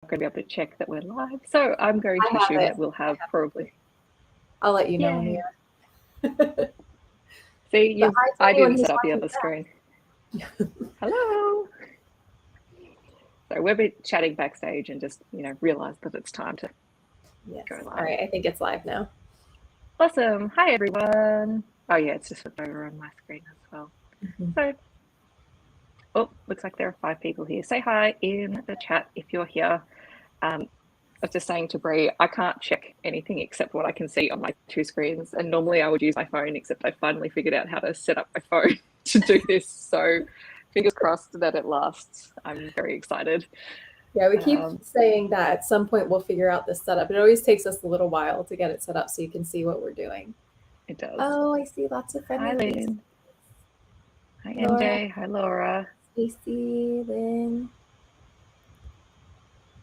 going to be able to check that we're live. So I'm going to assume that we'll have probably. I'll let you know when we are. See, I didn't set up the other screen. Hello. So we've been chatting backstage and just, realised that it's time to go live. All right, I think it's live now. Awesome. Hi, everyone. Oh, yeah, it's just flipped over on my screen as well. So, looks like there are 5 people here. Say hi in the chat if you're here. I was just saying to Bree, I can't check anything except what I can see on my 2 screens. And normally I would use my phone, except I finally figured out how to set up my phone to do this. So fingers crossed that it lasts. I'm very excited. Yeah, we keep saying that at some point we'll figure out this setup. It always takes us a little while to get it set up so you can see what we're doing. It does. Oh, I see lots of friendly faces. Hi, Lynn. Hi, MJ. Hi, Laura. Stacy, Lynn.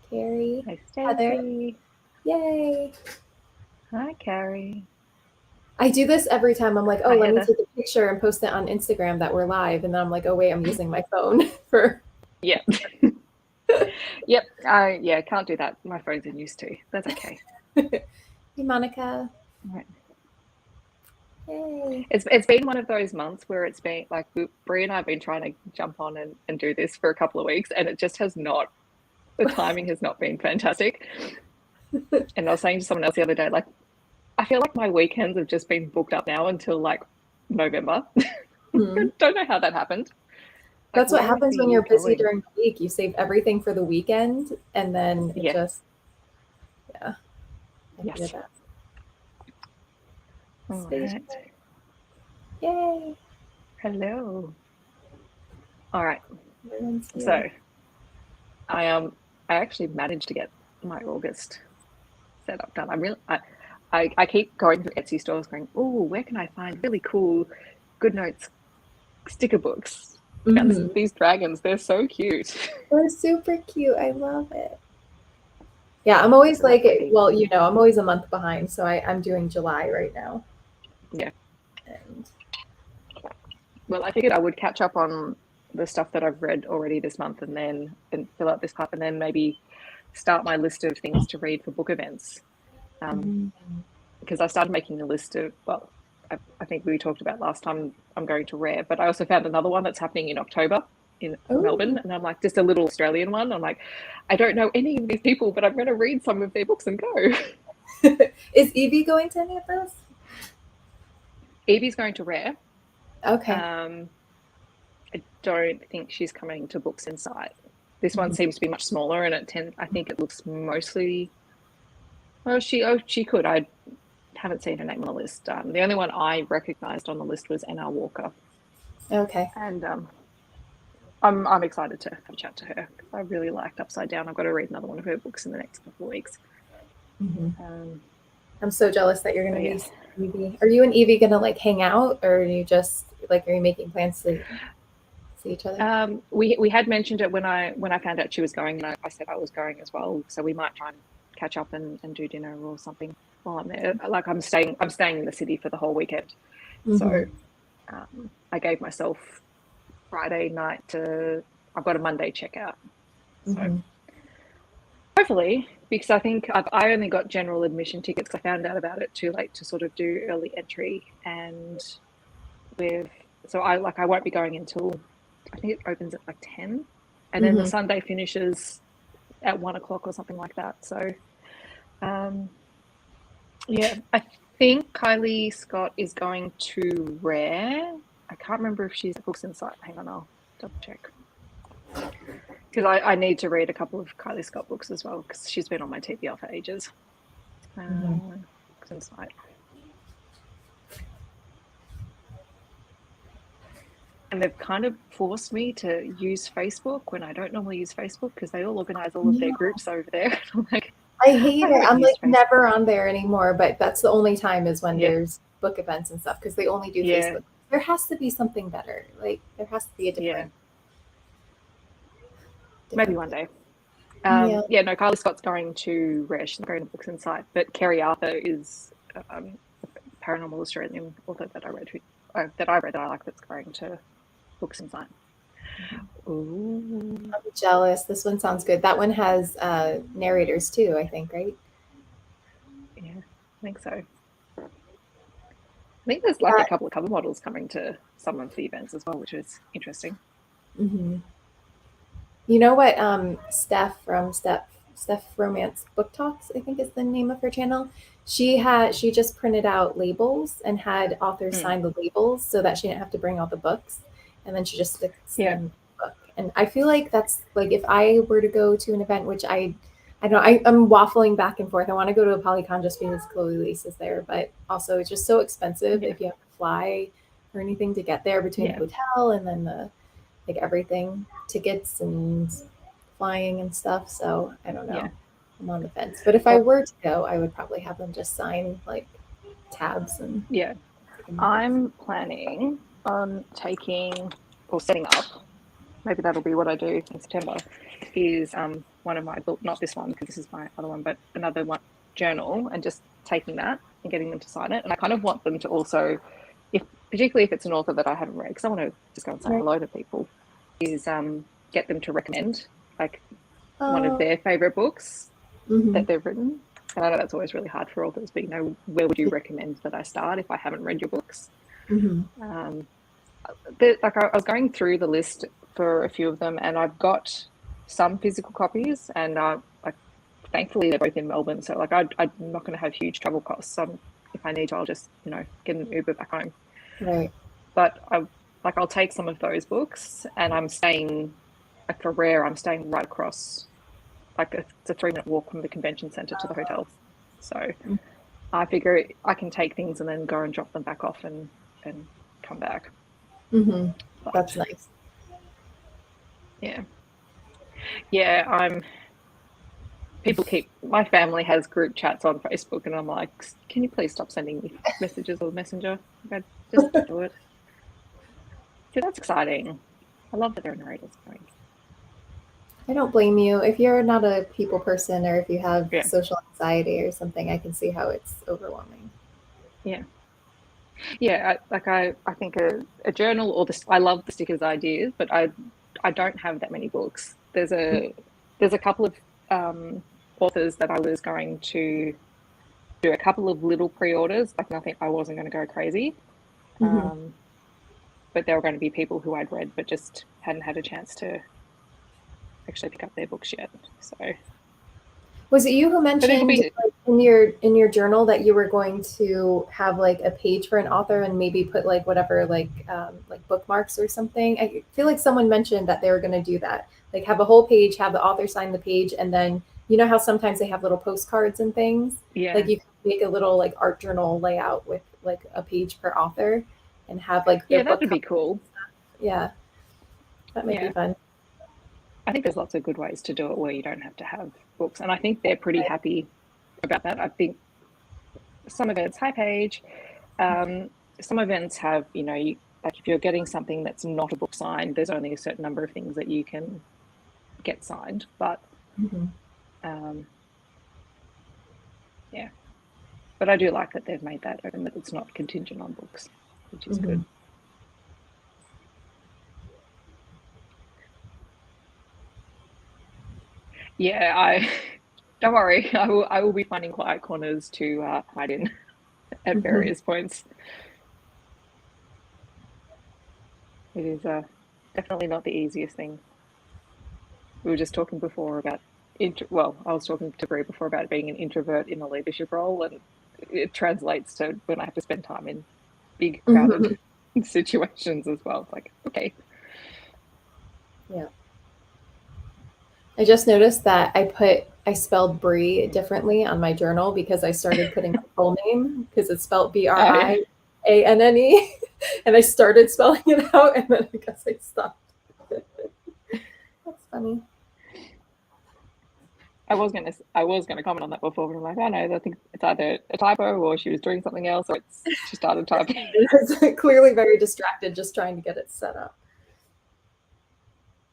Carrie. Hi, Heather. Yay. Hi, Carrie. I do this every time. I'm like, oh, let me take a picture and post it on Instagram that we're live. And then I'm like, oh, wait, I'm using my phone for. Yeah. Yep. Yeah, can't do that. My phone's in use too. That's okay. Hey, Monica. All right. Hey. It's been one of those months where it's been like Bree and I have been trying to jump on and do this for a couple of weeks, and it just has not. The timing has not been fantastic. And I was saying to someone else the other day, like, I feel like my weekends have just been booked up now until like November. I don't know how that happened. That's what happens when you're busy during the week. You save everything for the weekend, and then it just, I yes. that. All right. Yay. Hello. All right. So I actually managed to get my August setup done. I keep going through Etsy stores going, oh, where can I find really cool GoodNotes sticker books? And these dragons, they're so cute. They're super cute. I love it. Yeah, I'm always like, well, I'm always a month behind, so I'm doing July right now. Yeah. Well, I figured I would catch up on the stuff that I've read already this month and fill out this part and then maybe start my list of things to read for book events. Because I started making a list of, well, I think we talked about last time I'm going to Rare, but I also found another one that's happening in October in Melbourne. And I'm like, just a little Australian one. I'm like, I don't know any of these people, but I'm going to read some of their books and go. Is Evie going to any of those? Evie's going to Rare. Okay. I don't think she's coming to Books Insight. This one seems to be much smaller, and I think it looks mostly. Well, she could. I haven't seen her name on the list. The only one I recognised on the list was N.R. Walker. Okay. And I'm excited to have a chat to her. I really liked Upside Down. I've got to read another one of her books in the next couple of weeks. I'm so jealous that you're going to meet Evie. Are you and Evie going to like hang out, or are you just like, are you making plans to see each other? We had mentioned it when I found out she was going, and I said I was going as well. So we might try and catch up and do dinner or something while I'm there. Like I'm staying in the city for the whole weekend. So I gave myself Friday night I've got a Monday checkout. So hopefully, because I think I only got general admission tickets. I found out about it too late to sort of do early entry, and I won't be going until I think it opens at like 10, and then the Sunday finishes at 1 o'clock or something like that. So I think Kylie Scott is going to Rare. I can't remember if she's at Books Insight. Hang on, I'll double check. Because I need to read a couple of Kylie Scott books as well, because she's been on my TBR for ages. Books Insight. And they've kind of forced me to use Facebook when I don't normally use Facebook, because they all organise all of their groups over there. I'm like, I hate it. I'm like never on there anymore, but that's the only time is when there's book events and stuff, because they only do Facebook. There has to be something better. Like there has to be a different. Maybe one day. Kylie Scott's going to Rare. She's going to Books Insight, but Kerry Arthur is a paranormal Australian author that I read that I like, that's going to Books Insight. Ooh. I'm jealous. This one sounds good. That one has narrators too, I think, right? Yeah, I think so. I think there's like a couple of cover models coming to some of the events as well, which is interesting. Mm-hmm. You know what? Steph from Steph Romance Book Talks, I think is the name of her channel. She just printed out labels and had authors sign the labels so that she didn't have to bring all the books, and then she just sticks them in the book. And I feel like that's like if I were to go to an event, which I don't know, I'm waffling back and forth. I want to go to a Polycon just because Chloe Lace is there, but also it's just so expensive if you have to fly or anything to get there between the hotel and then the like everything, tickets and flying and stuff. So I don't know. Yeah. I'm on the fence. But if I were to go, I would probably have them just sign like tabs and I'm planning on taking or setting up, maybe that'll be what I do in September, is one of my book, not this one because this is my other one, but another one, journal, and just taking that and getting them to sign it. And I kind of want them to also, particularly if it's an author that I haven't read, because I want to just go and say hello to people, is get them to recommend like one of their favorite books that they've written. And I know that's always really hard for authors, but where would you recommend that I start if I haven't read your books? I was going through the list for a few of them, and I've got some physical copies, and thankfully they're both in Melbourne, so I'm not going to have huge travel costs. So if I need to, I'll just get an Uber back home. Right. But I'll take some of those books, and I'm staying for Rare. I'm staying right across. It's a 3-minute walk from the convention centre to the hotel. So I figure I can take things and then go and drop them back off and come back. That's nice. Yeah. My family has group chats on Facebook, and I'm like, can you please stop sending me messages or Messenger? Just do it. So that's exciting. I love that there are narrators going. I don't blame you. If you're not a people person or if you have social anxiety or something, I can see how it's overwhelming. I think a journal or I love the stickers ideas, but I don't have that many books. There's a couple of authors that I was going to do a couple of little pre-orders, nothing. I wasn't going to go crazy, but there were going to be people who I'd read but just hadn't had a chance to actually pick up their books yet. So was it you who mentioned in your journal that you were going to have like a page for an author and maybe put like whatever like bookmarks or something? I feel like someone mentioned that they were going to do that, like have a whole page, have the author sign the page, and then you know how sometimes they have little postcards and things. Like you can make a little like art journal layout with like a page per author and have like their book. That'd be cool. Yeah, that might be fun. I think there's lots of good ways to do it where you don't have to have books, and I think they're pretty happy about that. I think some events, hi Paige, some events have, if you're getting something that's not a book signed, there's only a certain number of things that you can get signed. But but I do like that they've made that open, that it's not contingent on books, which is good. Don't worry. I will be finding quiet corners to hide in at various points. It is definitely not the easiest thing. We were just talking before about I was talking to Bree before about being an introvert in a leadership role, and it translates to when I have to spend time in big crowded situations as well. It's like, okay. Yeah. I just noticed that I spelled Bree differently on my journal because I started putting my full name because it's spelled Brianne, and I started spelling it out, and then I guess I stopped. That's funny. I was gonna comment on that before, but I'm like, oh no, I think it's either a typo or she was doing something else, or she started typing. It's clearly very distracted, just trying to get it set up.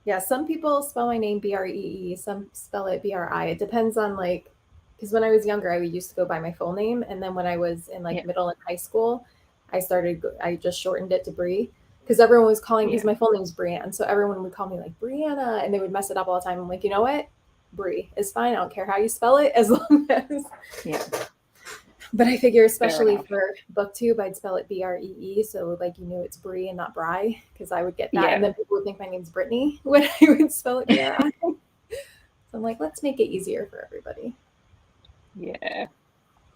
Yeah, some people spell my name Bree, some spell it Bri. It depends on because when I was younger, I used to go by my full name, and then when I was in middle and high school, I just shortened it to Bree. because everyone was calling, because my full name is Brianne, so everyone would call me like Brianna, and they would mess it up all the time. I'm like, you know what? Bree is fine. I don't care how you spell it, as long as. Yeah. But I figure, especially for booktube, I'd spell it Bree, so like you knew it's Bree and not Bri, because I would get that, and then people would think my name's Brittany when I would spell it Bri. So I'm like, let's make it easier for everybody. Yeah,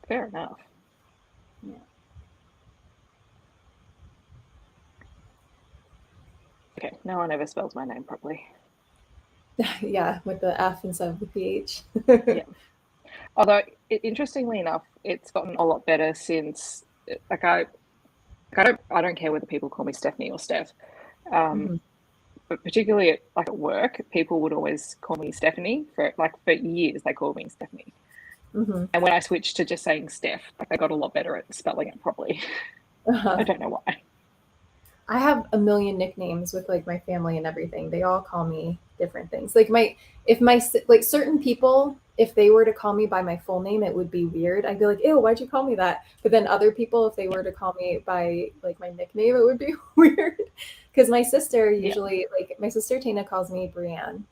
fair enough. Yeah. Okay, no one ever spells my name properly. Yeah, with the F instead of the PH. Yeah. Although, interestingly enough, it's gotten a lot better since, like, I don't care whether people call me Stephanie or Steph, but particularly at work, people would always call me Stephanie for years. They called me Stephanie, and when I switched to just saying Steph, like, I got a lot better at spelling it properly. I don't know why. I have a million nicknames with like my family and everything. They all call me different things. Like like certain people, if they were to call me by my full name, it would be weird. I'd be like, ew, why'd you call me that? But then other people, if they were to call me by like my nickname, it would be weird. Because my sister usually, like my sister Tina calls me Brianne.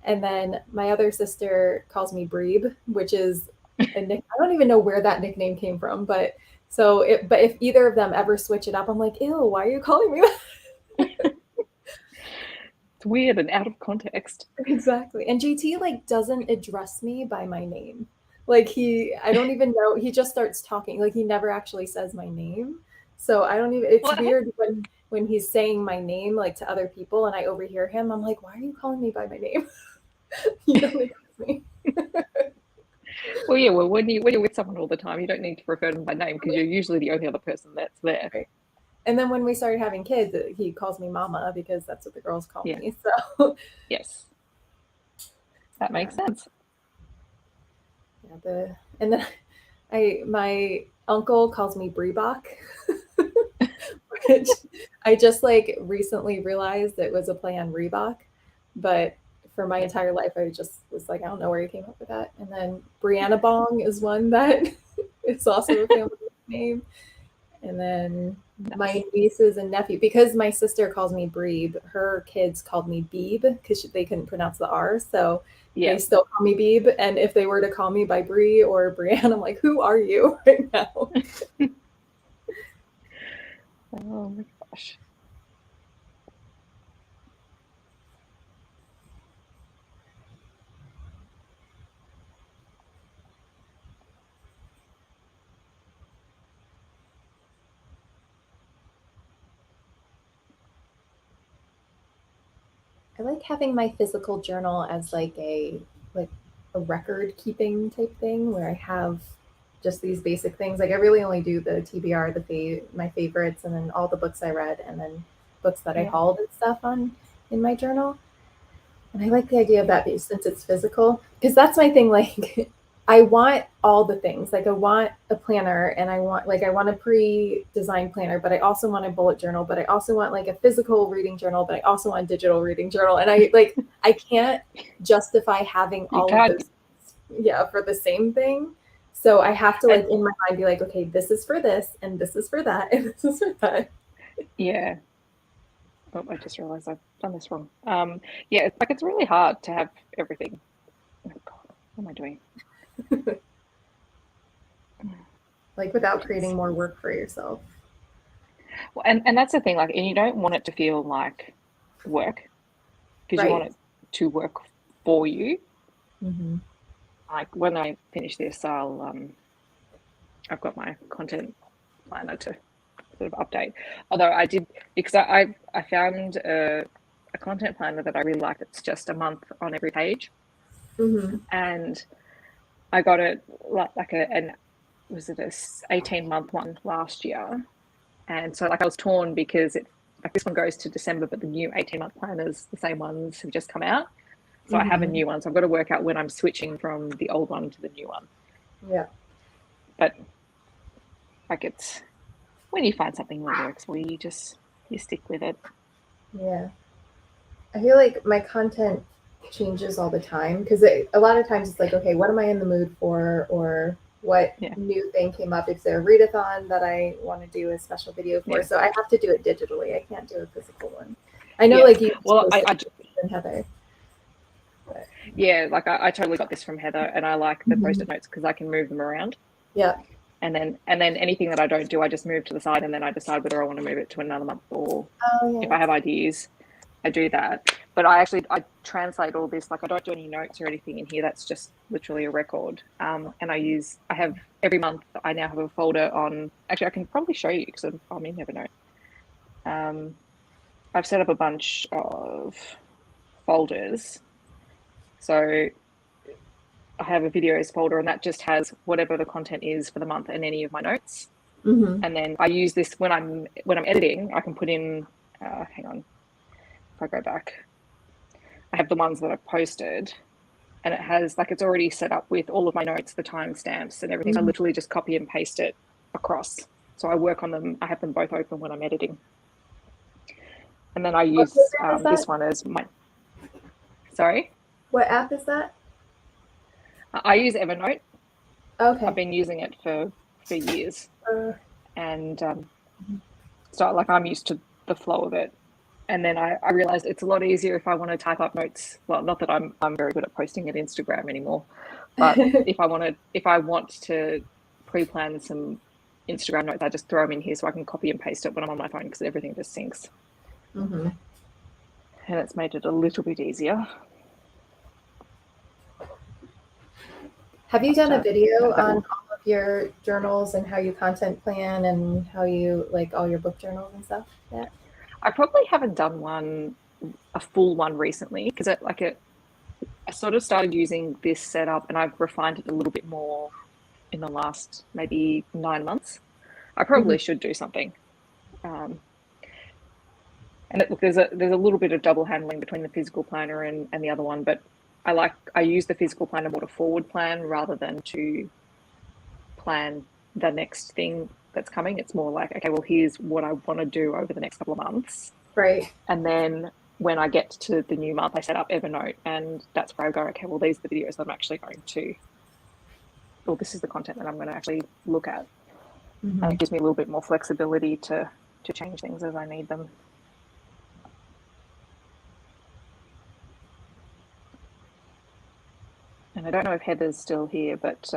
And then my other sister calls me Breeb, which is a nick. I don't even know where that nickname came from, but if either of them ever switch it up, I'm like, ew, why are you calling me that? It's weird and out of context. Exactly. And JT like doesn't address me by my name. Like I don't even know. He just starts talking. Like he never actually says my name. So I don't even, it's weird when he's saying my name like to other people and I overhear him. I'm like, why are you calling me by my name? You don't address me. Well, yeah. Well, when you're with someone all the time, you don't need to refer to them by name because you're usually the only other person that's there. Right. And then when we started having kids, he calls me Mama because that's what the girls call me. So yes, that makes sense. Yeah. And then my uncle calls me Breebach, which I just like recently realized it was a play on Reebok, but for my entire life, I just was like, I don't know where he came up with that. And then Brianna Bong is one that is also a family name. And then my nieces and nephew, because my sister calls me Breeb, her kids called me Beeb because they couldn't pronounce the R. So they still call me Beeb. And if they were to call me by Bree or Brianne, I'm like, who are you right now? Oh my gosh. I like having my physical journal as like a record keeping type thing where I have just these basic things. Like I really only do the TBR, my favorites, and then all the books I read, and then books that I hauled and stuff in my journal. And I like the idea of that since it's physical, because that's my thing. Like I want all the things. Like I want a planner, and I want a pre-designed planner, but I also want a bullet journal, but I also want like a physical reading journal, but I also want a digital reading journal. And I can't justify having all of those for the same thing. So I have to like in my mind be like, okay, this is for this, and this is for that, and this is for that. Yeah. Oh, I just realized I've done this wrong. Yeah, it's really hard to have everything. Oh God, what am I doing? Like without creating more work for yourself. Well, and that's the thing, like, and you don't want it to feel like work because you want it to work for you. Mm-hmm. Like when I finish this, I've got my content planner to sort of update. Although I did, because I found a content planner that I really like. It's just a month on every page, and I got it like an 18-month one last year, and so like I was torn because this one goes to December, but the new 18-month planners, the same ones have just come out. So I have a new one. So I've got to work out when I'm switching from the old one to the new one. Yeah. But like it's when you find something that works for you, you stick with it. Yeah. I feel like my content changes all the time because a lot of times it's like, okay, what am I in the mood for? Or what Yeah. new thing came up. Is there a readathon that I want to do a special video for? Yeah. So I have to do it digitally. I can't do a physical one. I know, Yeah. like, you Well, and Heather. But, yeah, like I totally got this from Heather, and I like the Mhm. post-it notes because I can move them around. yeah. And then anything that I don't do, I just move to the side, and then I decide whether I want to move it to another month, or Oh, if yeah. I have ideas, I do that. But I translate all this. Like, I don't do any notes or anything in here. That's just literally a record. And I have every month, I now have a folder on, actually I can probably show you because I'm in Evernote. I've set up a bunch of folders. So I have a videos folder, and that just has whatever the content is for the month and any of my notes. Mm-hmm. And then I use this when I'm editing. I can put in, hang on, if I go back, I have the ones that I've posted, and it has, like, it's already set up with all of my notes, the timestamps and everything. Mm-hmm. I literally just copy and paste it across. So I work on them. I have them both open when I'm editing. And then I use this one as my, sorry? What app is that? I use Evernote. Okay. I've been using it for years. And so, like, I'm used to the flow of it. And then I realized it's a lot easier if I want to type up notes. Well, not that I'm very good at posting at Instagram anymore, but if I want to pre-plan some Instagram notes, I just throw them in here so I can copy and paste it when I'm on my phone, because everything just syncs. Mm-hmm. And it's made it a little bit easier. Have you done a video on all of your journals and how you content plan and how you, like, all your book journals and stuff yet? I probably haven't done a full one recently, because I sort of started using this setup and I've refined it a little bit more in the last maybe 9 months. I probably should do something. And look, there's a little bit of double handling between the physical planner and the other one, but I use the physical planner more to forward plan rather than to plan the next thing that's coming. It's more like, okay, well, here's what I want to do over the next couple of months. Right. And then when I get to the new month, I set up Evernote, and that's where I go, okay, well, these are the videos that I'm actually going to, well, this is the content that I'm going to actually look at. Mm-hmm. And it gives me a little bit more flexibility to change things as I need them. And I don't know if Heather's still here, but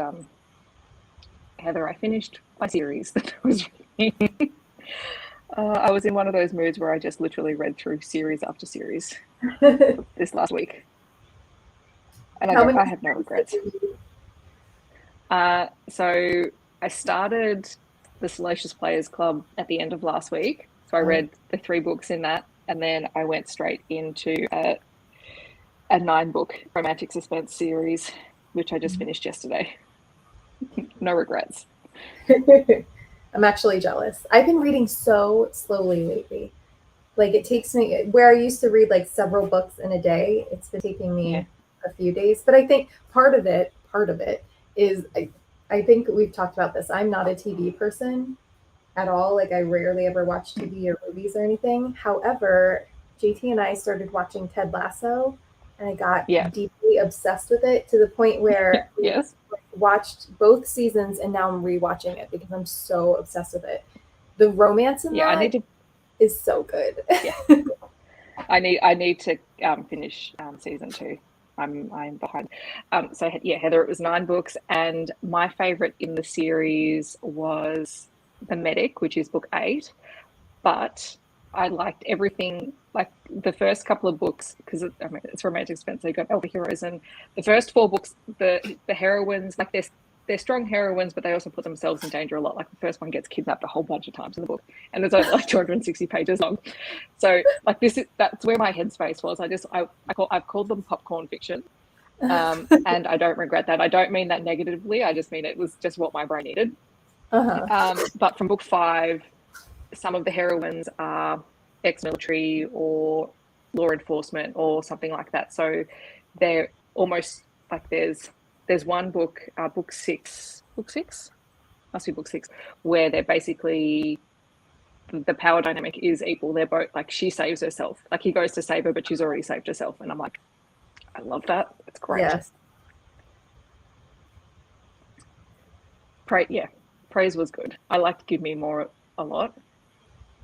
Heather, I finished my series that I was reading. I was in one of those moods where I just literally read through series after series this last week. And I have no regrets. So I started the Salacious Players Club at the end of last week. So I read the 3 books in that, and then I went straight into a 9-book romantic suspense series, which I just finished yesterday. No regrets. I'm actually jealous. I've been reading so slowly lately. Like, it takes me, where I used to read like several books in a day, it's been taking me a few days. But I think part of it is, I think we've talked about this. I'm not a TV person at all. Like, I rarely ever watch TV or movies or anything. However, JT and I started watching Ted Lasso, and I got deeply obsessed with it to the point where yes, watched both seasons, and now I'm rewatching it because I'm so obsessed with it. The romance in that is so good. I need to finish season 2. I'm behind. So Heather, it was 9 books, and my favorite in the series was The Medic, which is book 8. But I liked everything, like the first couple of books, because it's romantic suspense. So you got elder heroes, and the first 4 books, the heroines, like they're strong heroines, but they also put themselves in danger a lot. Like the first one gets kidnapped a whole bunch of times in the book, and there's only like 260 pages long. So like that's where my headspace was. I've called them popcorn fiction, and I don't regret that. I don't mean that negatively. I just mean it was just what my brain needed. But from book 5, some of the heroines are ex-military or law enforcement or something like that. So they're almost like there's one book, book 6, must be book 6, where they're basically, the power dynamic is equal. They're both, like, she saves herself. Like, he goes to save her, but she's already saved herself. And I'm like, I love that. It's great. Yes. Praise was good. I liked Give Me More a lot.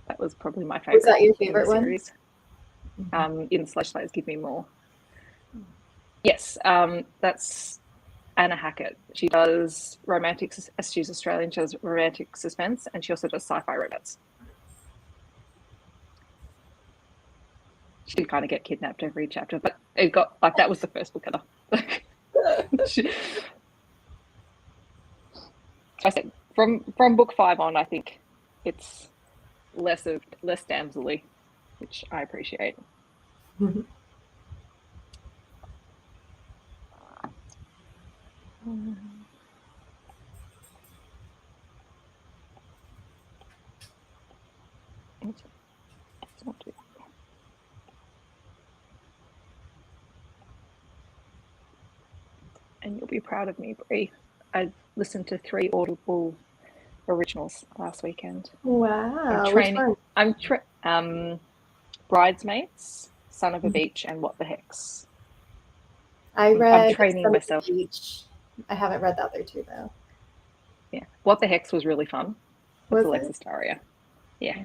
That was probably my favorite. Was that your favorite one? Series. In /Slays Give Me More. Yes, that's Anna Hackett. She does romantic, she's Australian, she does romantic suspense, and she also does sci-fi romance. She did kind of get kidnapped every chapter, but it got like that was the first book ever. I said from book 5 on, I think it's less damsel-y, which I appreciate. And you'll be proud of me, Bree. I listened to 3 Audible originals last weekend. Wow. Bridesmaids, Son of a Beach, and What the Hex. I'm training myself. Beach. I haven't read the other 2 though. Yeah, What the Hex was really fun. That's Alexis Daria. Yeah.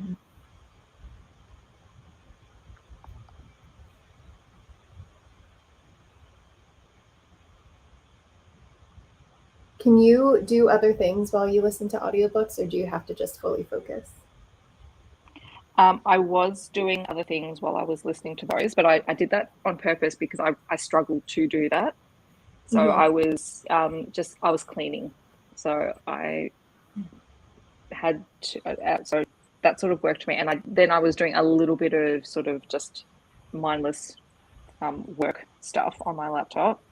Can you do other things while you listen to audiobooks, or do you have to just fully focus? I was doing other things while I was listening to those, but I did that on purpose because I struggled to do that. So I was I was cleaning. So I had to, so that sort of worked for me. And then I was doing a little bit of sort of just mindless work stuff on my laptop.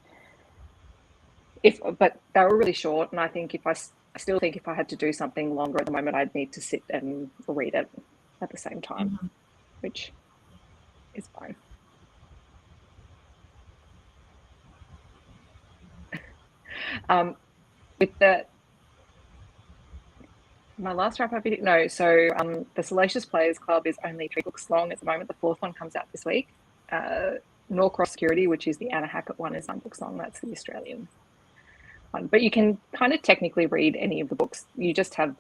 But they were really short, and I think I still think if I had to do something longer at the moment, I'd need to sit and read it at the same time, which is fine. With my last wrap up video, no. So the Salacious Players Club is only 3 books long at the moment. The 4th one comes out this week. Norcross Security, which is the Anna Hackett one, is 9 books long. That's the Australian one. But you can kind of technically read any of the books. You just have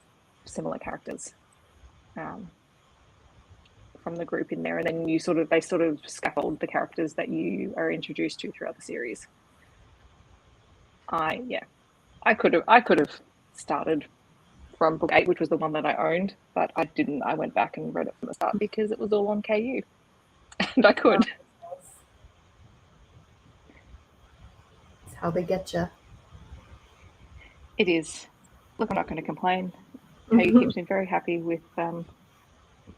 similar characters from the group in there, and then they sort of scaffold the characters that you are introduced to throughout the series. I could have started from book 8, which was the one that I owned, but I didn't. I went back and read it from the start because it was all on KU, and I could. That's how they get you. It is. Look, I'm not going to complain. KU keeps me very happy with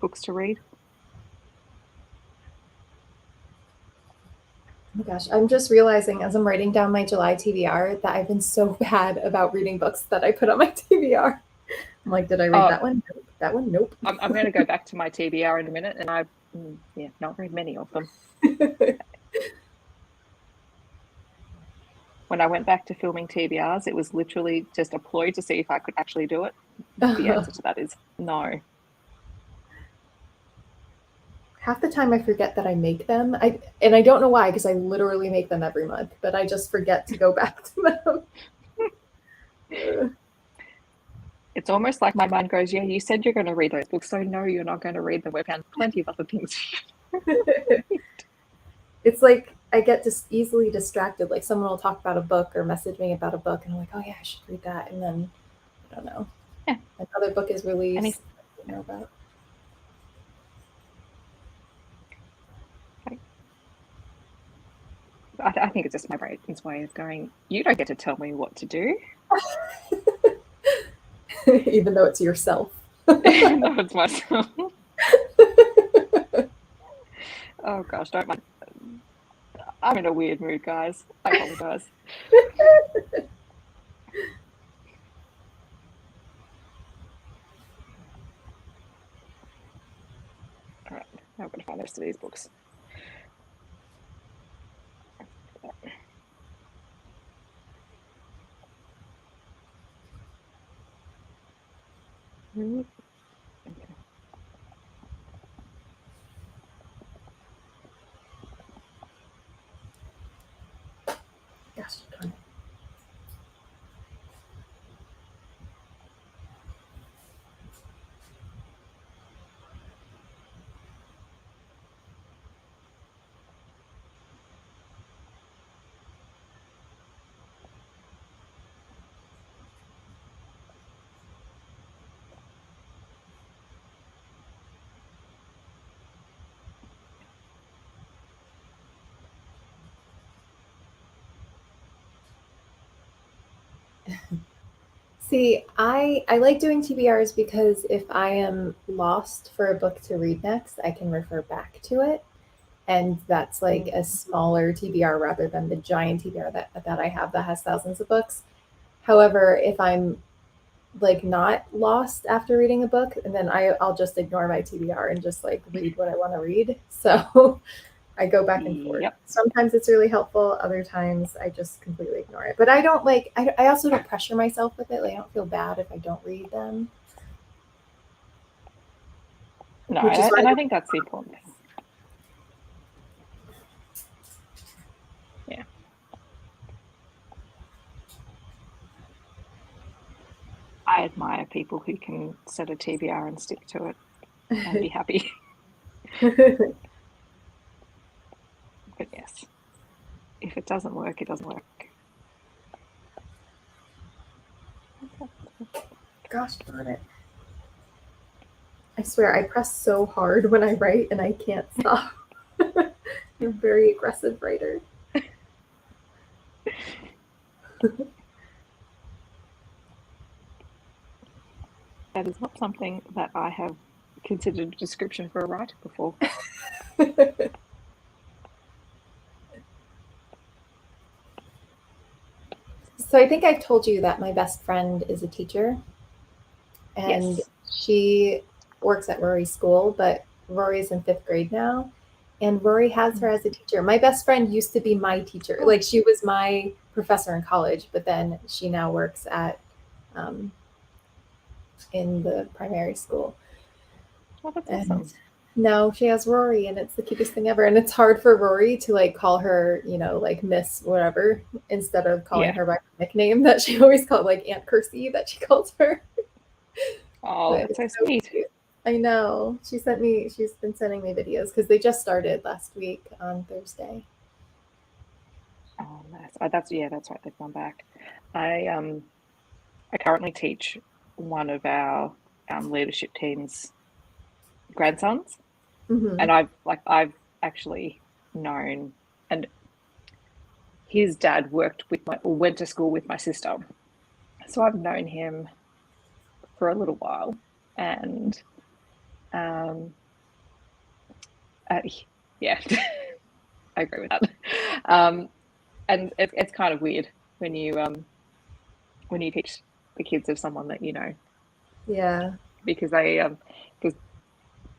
books to read. Oh my gosh, I'm just realizing as I'm writing down my July TBR that I've been so bad about reading books that I put on my TBR. I'm like, did I read that one? Nope. That one? Nope. I'm going to go back to my TBR in a minute, and I've not read many of them. When I went back to filming TBRs, it was literally just a ploy to see if I could actually do it. The answer to that is no. Half the time I forget that I make them. And I don't know why, because I literally make them every month, but I just forget to go back to them. It's almost like my mind goes, yeah, you said you're going to read those books, so no, you're not going to read them. We've found plenty of other things. It's like I get just easily distracted. Like someone will talk about a book or message me about a book, and I'm like, oh yeah, I should read that. And then, I don't know. Yeah. Another book is released. I don't know about. I think it's just my brain's way of going, you don't get to tell me what to do. Even though it's yourself. No, it's myself. Oh gosh, don't mind. I'm in a weird mood, guys. I apologize. All right, now I'm going to find the rest of these books. Okay. Yes, darn it. See, I like doing TBRs because if I am lost for a book to read next, I can refer back to it. And that's like a smaller TBR rather than the giant TBR that I have that has thousands of books. However, if I'm like not lost after reading a book, and then I'll just ignore my TBR and just like read what I want to read. So I go back and forth. Yep. Sometimes it's really helpful. Other times I just completely ignore it. But I don't like, I also don't pressure myself with it. Like I don't feel bad if I don't read them. No, Which is why and I think that's the important thing. Yeah. I admire people who can set a TBR and stick to it and be happy. But yes, if it doesn't work, it doesn't work. Gosh darn it. I swear, I press so hard when I write and I can't stop. You're a very aggressive writer. That is not something that I have considered a description for a writer before. So I think I've told you that my best friend is a teacher. And Yes. she works at Rory's school, but Rory's in 5th grade now. And Rory has her as a teacher. My best friend used to be my teacher. Like she was my professor in college, but then she now works at in the primary school. Well, that's And awesome. now she has Rory, and it's the cutest thing ever. And it's hard for Rory to like call her, you know, like Miss whatever, instead of calling her by her nickname that she always called, like Aunt Kirsty, that she calls her. Oh, But that's so sweet. cute. I know. She's been sending me videos because they just started last week on Thursday. Oh, nice. That's right. They've gone back. I currently teach one of our leadership team's grandsons, and I've actually known, and his dad went to school with my sister, so I've known him for a little while, and yeah, I agree with that. And it's kind of weird when you teach the kids of someone that you know. Yeah. Because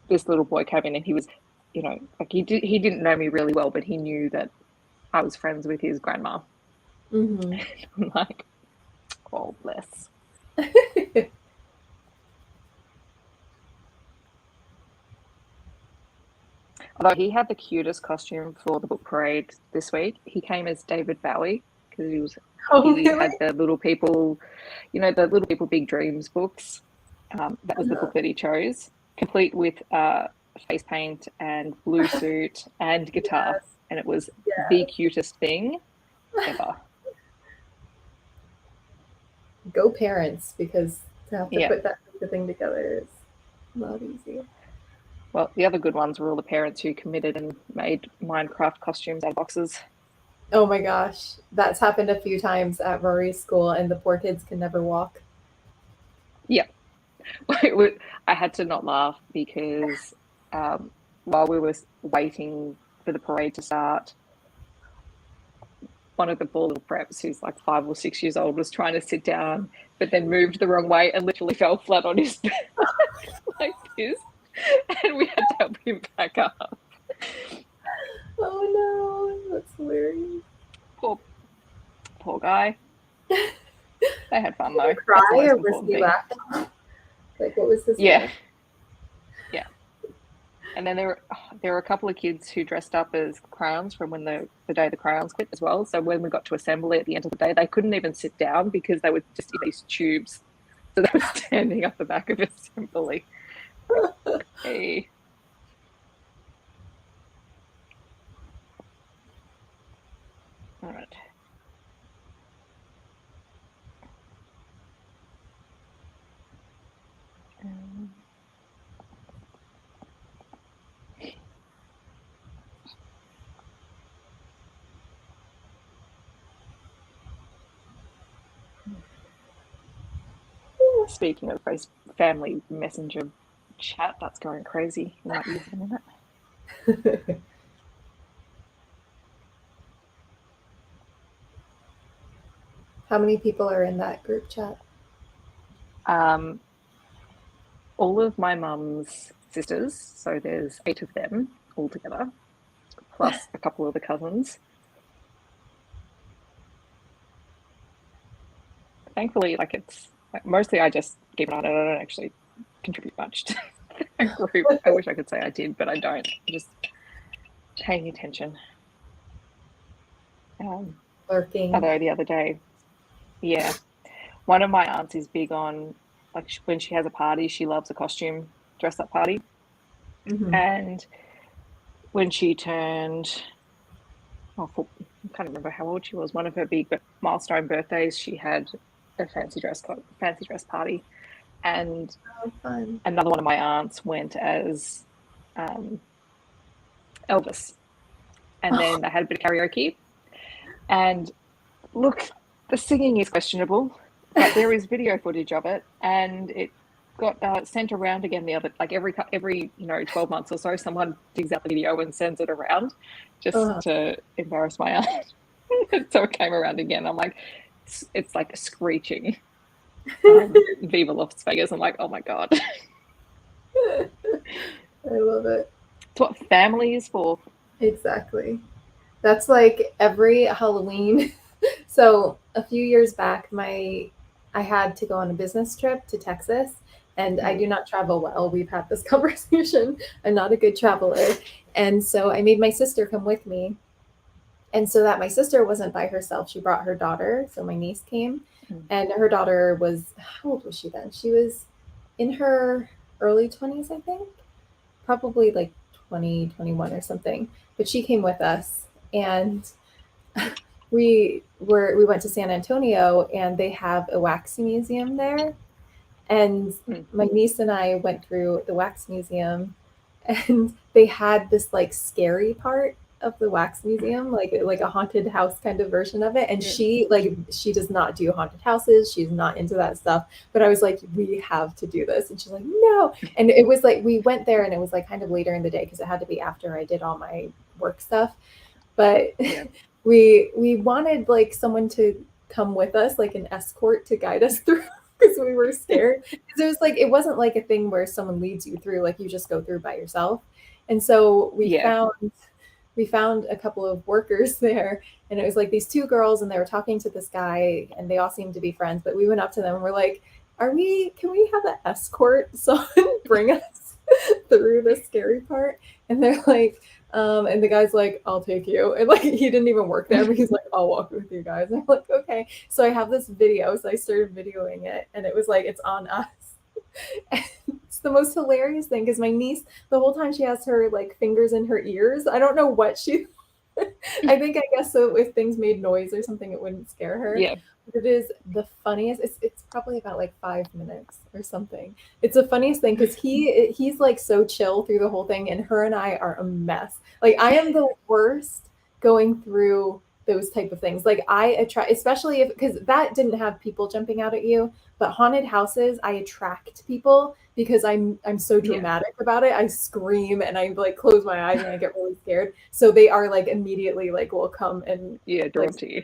this little boy came in and he was, you know, like he didn't know me really well, but he knew that I was friends with his grandma. Mm-hmm. I'm like, oh bless. Although he had the cutest costume for the book parade this week. He came as David Bowie because he had the Little People, you know, the Little People Big Dreams books. That was the book that he chose, complete with face paint and blue suit and guitar. Yes. And it was the cutest thing ever. Go parents, because to have to put that thing together is not easy. Well, the other good ones were all the parents who committed and made Minecraft costumes out of boxes. Oh my gosh. That's happened a few times at Rory's school, and the poor kids can never walk. Yeah. I had to not laugh because while we were waiting for the parade to start, one of the poor little preps, who's like 5 or 6 years old, was trying to sit down, but then moved the wrong way and literally fell flat on his back like this. And we had to help him back up. Oh no, that's hilarious. Poor guy. They had fun though. Did he cry, or was he laughing? Like, what was his Yeah. And then there were a couple of kids who dressed up as crowns from when the day the crowns quit as well. So when we got to assembly at the end of the day, they couldn't even sit down because they were just in these tubes. So they were standing up the back of assembly. Okay. All right. Speaking of family messenger chat, that's going crazy. You might use it in it. How many people are in that group chat? All of my mum's sisters, so there's 8 of them all together, plus a couple of the cousins. Thankfully, it's mostly I just keep an eye on it. I don't actually contribute much to that group. I wish I could say I did, but I don't. I'm just paying attention. Lurking. Although the other day, yeah, one of my aunts is big on, when she has a party, she loves a costume dress-up party. Mm-hmm. And when she turned, I can't remember how old she was, one of her big milestone birthdays, she had a fancy dress party. And fun. Another one of my aunts went as Elvis. And then they had a bit of karaoke. And look, the singing is questionable, but there is video footage of it, and it got sent around again the other, every 12 months or so, someone digs out the video and sends it around just to embarrass my aunt. So it came around again. I'm like, it's like screeching. Viva Las Vegas. I'm like, oh my God. I love it. It's what family is for. Exactly. That's like every Halloween. So a few years back, I had to go on a business trip to Texas, and I do not travel well. We've had this conversation. I'm not a good traveler. And so I made my sister come with me. And so that my sister wasn't by herself, she brought her daughter. So my niece came, and her daughter was, how old was she then? She was in her early 20s, I think, probably like 20, 21 or something. But she came with us, and we went to San Antonio, and they have a wax museum there. And my niece and I went through the wax museum, and they had this like scary part of the wax museum, like a haunted house kind of version of it. And she does not do haunted houses. She's not into that stuff. But I was like, we have to do this. And she's like, no. And it was like, we went there, and it was like kind of later in the day, because it had to be after I did all my work stuff. But we wanted like someone to come with us, like an escort to guide us through, because we were scared. Because it was like, it wasn't like a thing where someone leads you through, like you just go through by yourself. And so we found a couple of workers there, and it was like these 2 girls, and they were talking to this guy, and they all seemed to be friends. But we went up to them and we're like, can we have an escort, someone bring us through the scary part? And they're like, and the guy's like, I'll take you. And like, he didn't even work there, but he's like, I'll walk with you guys. And I'm like, okay. So I have this video. So I started videoing it, and it was like, it's on us. And it's the most hilarious thing, because my niece, the whole time, she has her like fingers in her ears. I don't know what I guess so if things made noise or something, it wouldn't scare her. Yeah. But it is the funniest. It's probably about like 5 minutes or something. It's the funniest thing, because he's like so chill through the whole thing, and her and I are a mess. Like, I am the worst going through those type of things. Like, I attract, especially because that didn't have people jumping out at you, but haunted houses, I attract people because I'm so dramatic about it. I scream and I like close my eyes and I get really scared. So they are like immediately like will come and drawn to you.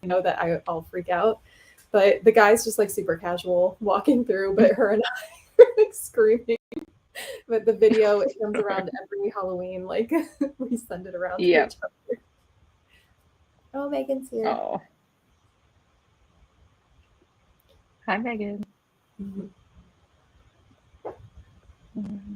You know that I'll freak out. But the guy's just like super casual walking through, but her and I are like screaming. But the video, it comes around every Halloween, like we send it around to each other. Oh, Megan's here. Oh. Hi, Megan. Mm-hmm. Mm-hmm.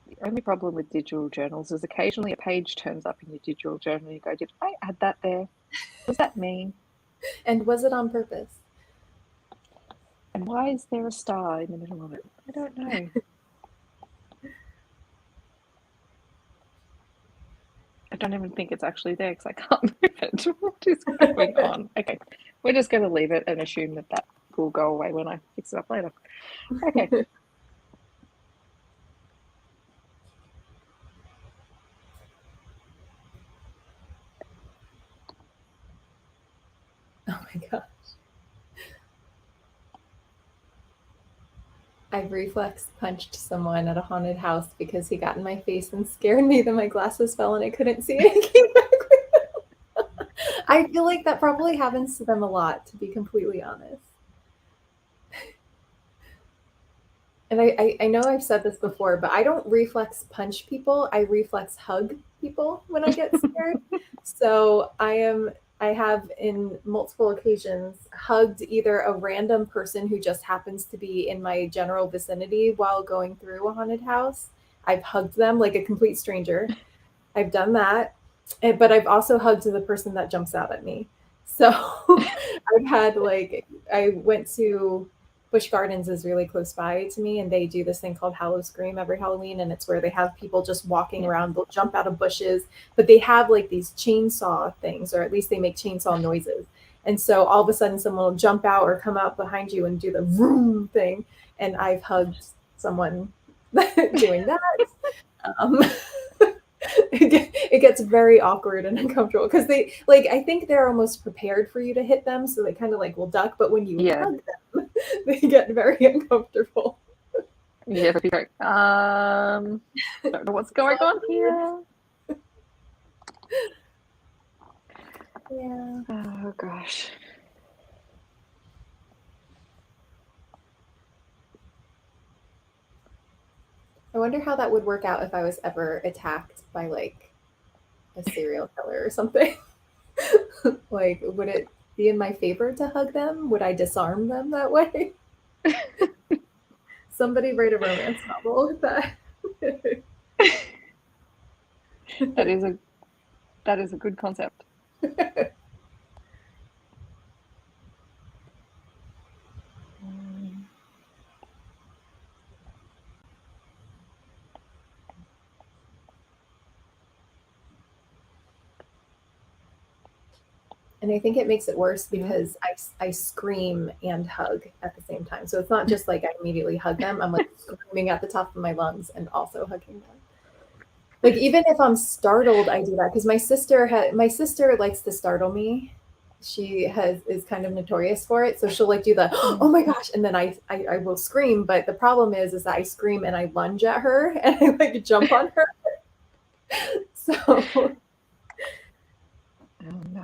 The only problem with digital journals is occasionally a page turns up in your digital journal and you go, did I add that there? What does that mean? And was it on purpose? And why is there a star in the middle of it? I don't know. I don't even think it's actually there because I can't move it. What is going on? Okay, we're just going to leave it and assume that will go away when I fix it up later. Okay. reflex punched someone at a haunted house because he got in my face and scared me that my glasses fell and I couldn't see and I came back with them. I feel like that probably happens to them a lot, to be completely honest. And I know I've said this before, but I don't reflex punch people. I reflex hug people when I get scared. So I have in multiple occasions hugged either a random person who just happens to be in my general vicinity while going through a haunted house. I've hugged them like a complete stranger. I've done that. But I've also hugged the person that jumps out at me. So I've had I went to Busch Gardens is really close by to me, and they do this thing called Hallow Scream every Halloween, and it's where they have people just walking around. They'll jump out of bushes, but they have like these chainsaw things, or at least they make chainsaw noises. And so all of a sudden someone will jump out or come out behind you and do the vroom thing. And I've hugged someone doing that. It gets very awkward and uncomfortable because they I think they're almost prepared for you to hit them, so they kind of will duck, but when you hug them they get very uncomfortable. Yeah, they'll be like, don't know what's going on here. Yeah. Oh gosh. I wonder how that would work out if I was ever attacked by a serial killer or something. Would it be in my favor to hug them? Would I disarm them that way? Somebody write a romance novel with that. That is a good concept. And I think it makes it worse because I scream and hug at the same time. So it's not just I immediately hug them. I'm screaming at the top of my lungs and also hugging them. Even if I'm startled, I do that because my sister likes to startle me. She is kind of notorious for it. So she'll do the, oh my gosh. And then I will scream. But the problem is that I scream and I lunge at her and I jump on her. So. Oh no.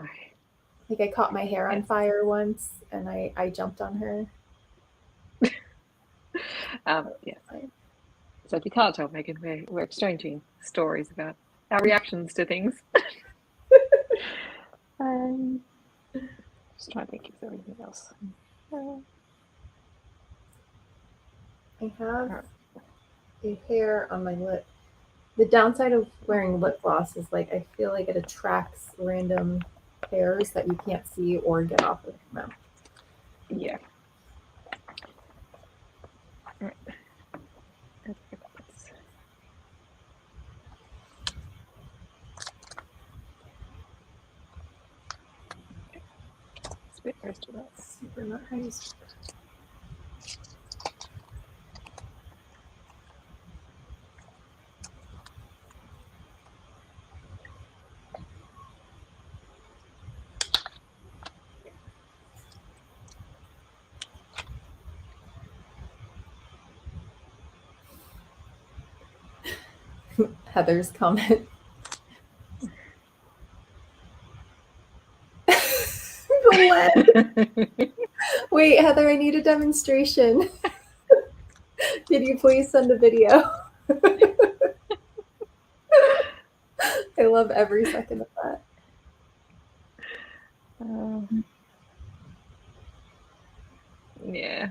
I caught my hair on fire once and I jumped on her. Yes. So if you can't tell, Megan, we're exchanging stories about our reactions to things. Just trying to think if there's anything else. I have a hair on my lip. The downside of wearing lip gloss is I feel like it attracts random hairs that you can't see or get off of your mouth. Yeah. It's a bit close to that. Super nice. Heather's comment. Wait, Heather, I need a demonstration. Could you please send a video? I love every second of that. Yeah.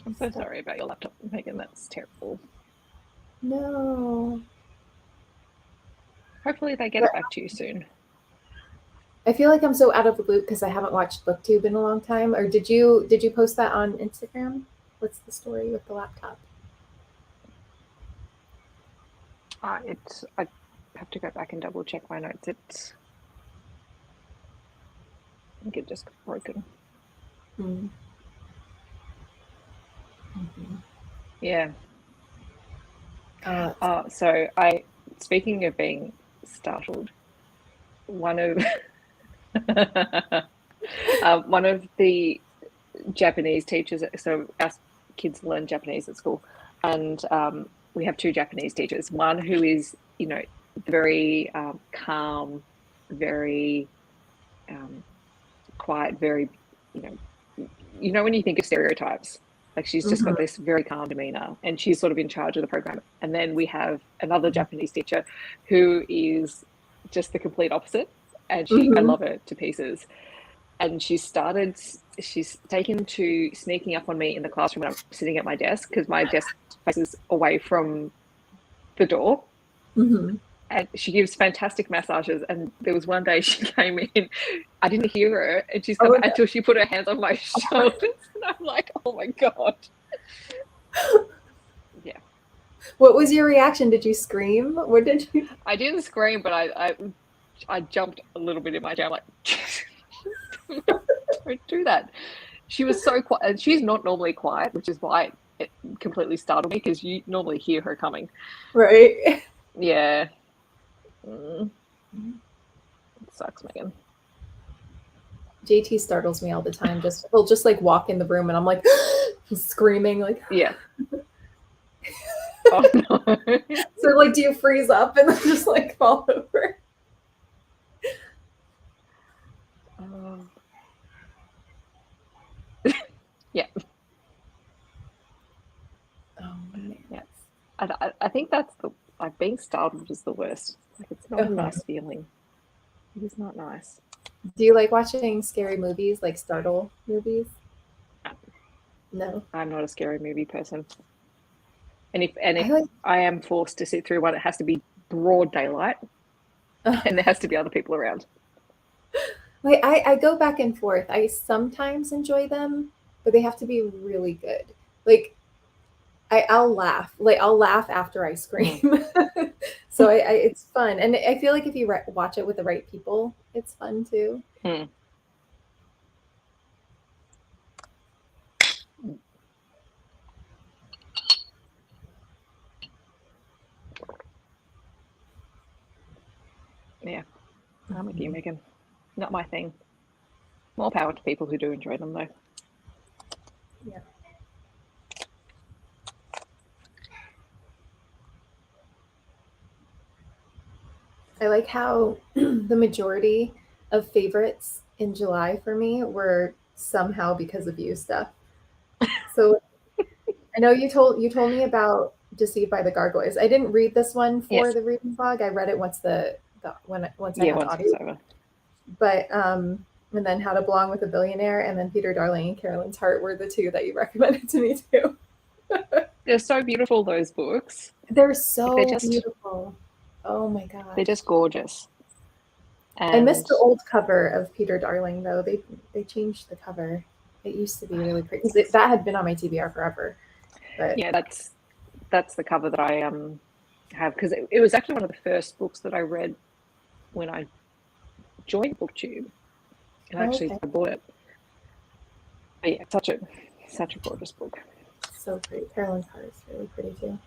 I'm so sorry about your laptop, Megan. That's terrible. No. Hopefully they get it back to you soon. I feel like I'm so out of the loop because I haven't watched BookTube in a long time. Or did you post that on Instagram? What's the story with the laptop? I have to go back and double check my notes. I think it just got broken. Mm-hmm. Yeah. So speaking of being startled, one of one of the Japanese teachers, so kids learn Japanese at school, and we have two Japanese teachers. One who is, very calm, very quiet, very, when you think of stereotypes, like she's just got this very calm demeanor, and she's sort of in charge of the program. And then we have another Japanese teacher who is just the complete opposite, and I love her to pieces. And she's taken to sneaking up on me in the classroom when I'm sitting at my desk, because my desk faces away from the door. And she gives fantastic massages. And there was one day she came in, I didn't hear her, and she's come until she put her hands on my shoulders. And I'm like, oh my God. Yeah. What was your reaction? Did you scream? What did you? I didn't scream, but I jumped a little bit in my chair, like, don't do that. She was so quiet, and she's not normally quiet, which is why it completely startled me, because you normally hear her coming. Right. Yeah. It sucks, Megan. JT startles me all the time. He'll just like walk in the room and I'm like screaming, like, yeah. Oh no. So like, do you freeze up and then just like fall over? Yeah. Oh man. Yeah. I think that's like being startled is the worst. Like, it's not a nice feeling. It is not nice. Do you like watching scary movies, like startle movies? No. I'm not a scary movie person. And if I am forced to sit through one, it has to be broad daylight, and there has to be other people around. Like I go back and forth. I sometimes enjoy them, but they have to be really good. Like I'll laugh. Like I'll laugh after I scream. So it's fun, and I feel like if you watch it with the right people, it's fun too. Yeah, I'm with you, Megan. Not my thing. More power to people who do enjoy them, though. Yeah. I like how the majority of favorites in July for me were somehow because of you stuff. So I know you told me about Deceived by the Gargoyles. I didn't read this one for the reading blog. I read it once I had audio. Over. But and then How to Belong with a Billionaire, and then Peter Darling and Carolyn's Heart were the two that you recommended to me too. They're so beautiful, those books. They're so beautiful. Oh my God. They're just gorgeous. And I missed the old cover of Peter Darling though. They changed the cover. It used to be really pretty. That had been on my TBR forever. But yeah, that's the cover that I have, because it was actually one of the first books that I read when I joined BookTube, and I bought it. But yeah, such a gorgeous book. So pretty. Carolyn's Heart is really pretty too.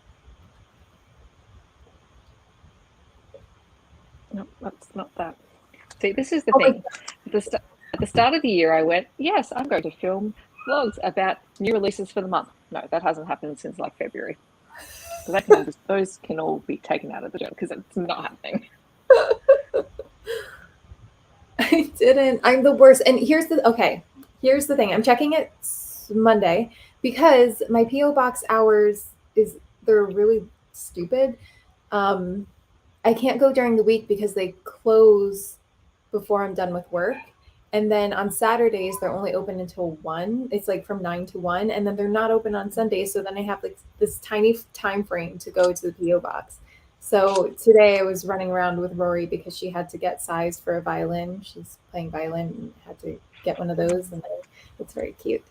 No, that's not that. See, this is the thing. At the start of the year, I went, yes, I'm going to film vlogs about new releases for the month. No, that hasn't happened since like February. So those can all be taken out of the journal, because it's not happening. I didn't. I'm the worst. And here's the thing. I'm checking it Monday because my PO box hours they're really stupid. I can't go during the week because they close before I'm done with work. And then on Saturdays, they're only open until 1. It's like from 9 to 1. And then they're not open on Sundays. So then I have like this tiny time frame to go to the PO box. So today I was running around with Rory because she had to get sized for a violin. She's playing violin and had to get one of those. And it's very cute.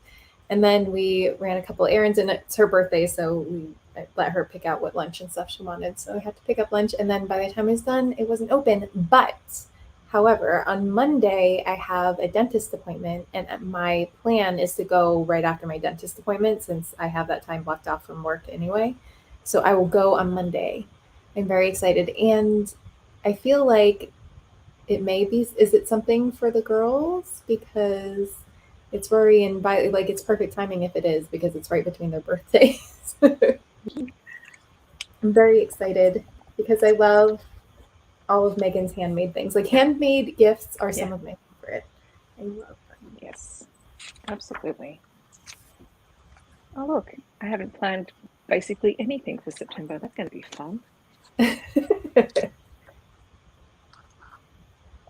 And then we ran a couple errands, and it's her birthday. So I let her pick out what lunch and stuff she wanted. So I had to pick up lunch. And then by the time I was done, it wasn't open. But however, on Monday, I have a dentist appointment, and my plan is to go right after my dentist appointment since I have that time blocked off from work anyway. So I will go on Monday. I'm very excited. And I feel like is it something for the girls? Because It's Rory and like it's perfect timing if it is because it's right between their birthdays. I'm very excited because I love all of Megan's handmade things. Like handmade gifts are some of my favorite. I love them. Yes, absolutely. Oh, look, I haven't planned basically anything for September. That's going to be fun.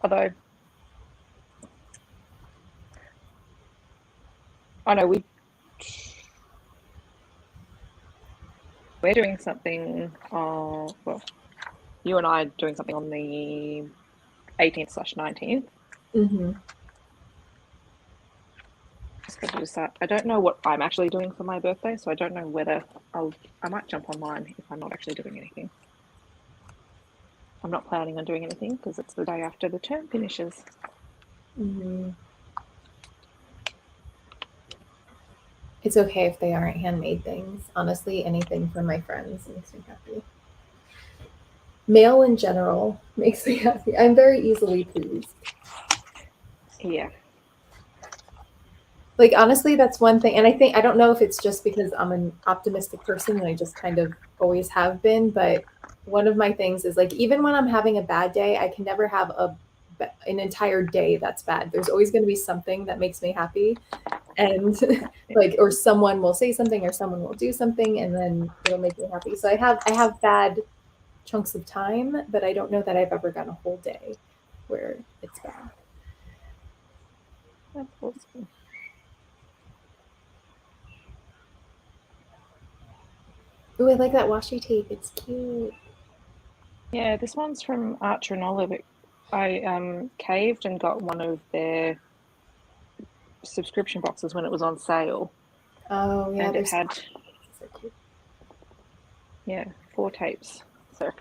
Although, I know we're doing something, well, you and I are doing something on the 18th/19th. Mm-hmm. I don't know what I'm actually doing for my birthday, so I don't know whether I might jump online if I'm not actually doing anything. I'm not planning on doing anything because it's the day after the term finishes. Mm-hmm. It's okay if they aren't handmade things. Honestly, anything from my friends makes me happy. Mail in general makes me happy. I'm very easily pleased. Yeah. Like honestly, that's one thing, and I don't know if it's just because I'm an optimistic person and I just kind of always have been, but one of my things is like even when I'm having a bad day, I can never have an entire day that's bad. There's always going to be something that makes me happy, and like or someone will say something or someone will do something, and then it'll make me happy. So I have bad chunks of time, but I don't know that I've ever gone a whole day where it's bad. That's awesome. Ooh, I like that washi tape. It's cute. Yeah, this one's from Archer and Olive. I caved and got one of their subscription boxes when it was on sale. Oh yeah, And it had so cute. 4 tapes. So I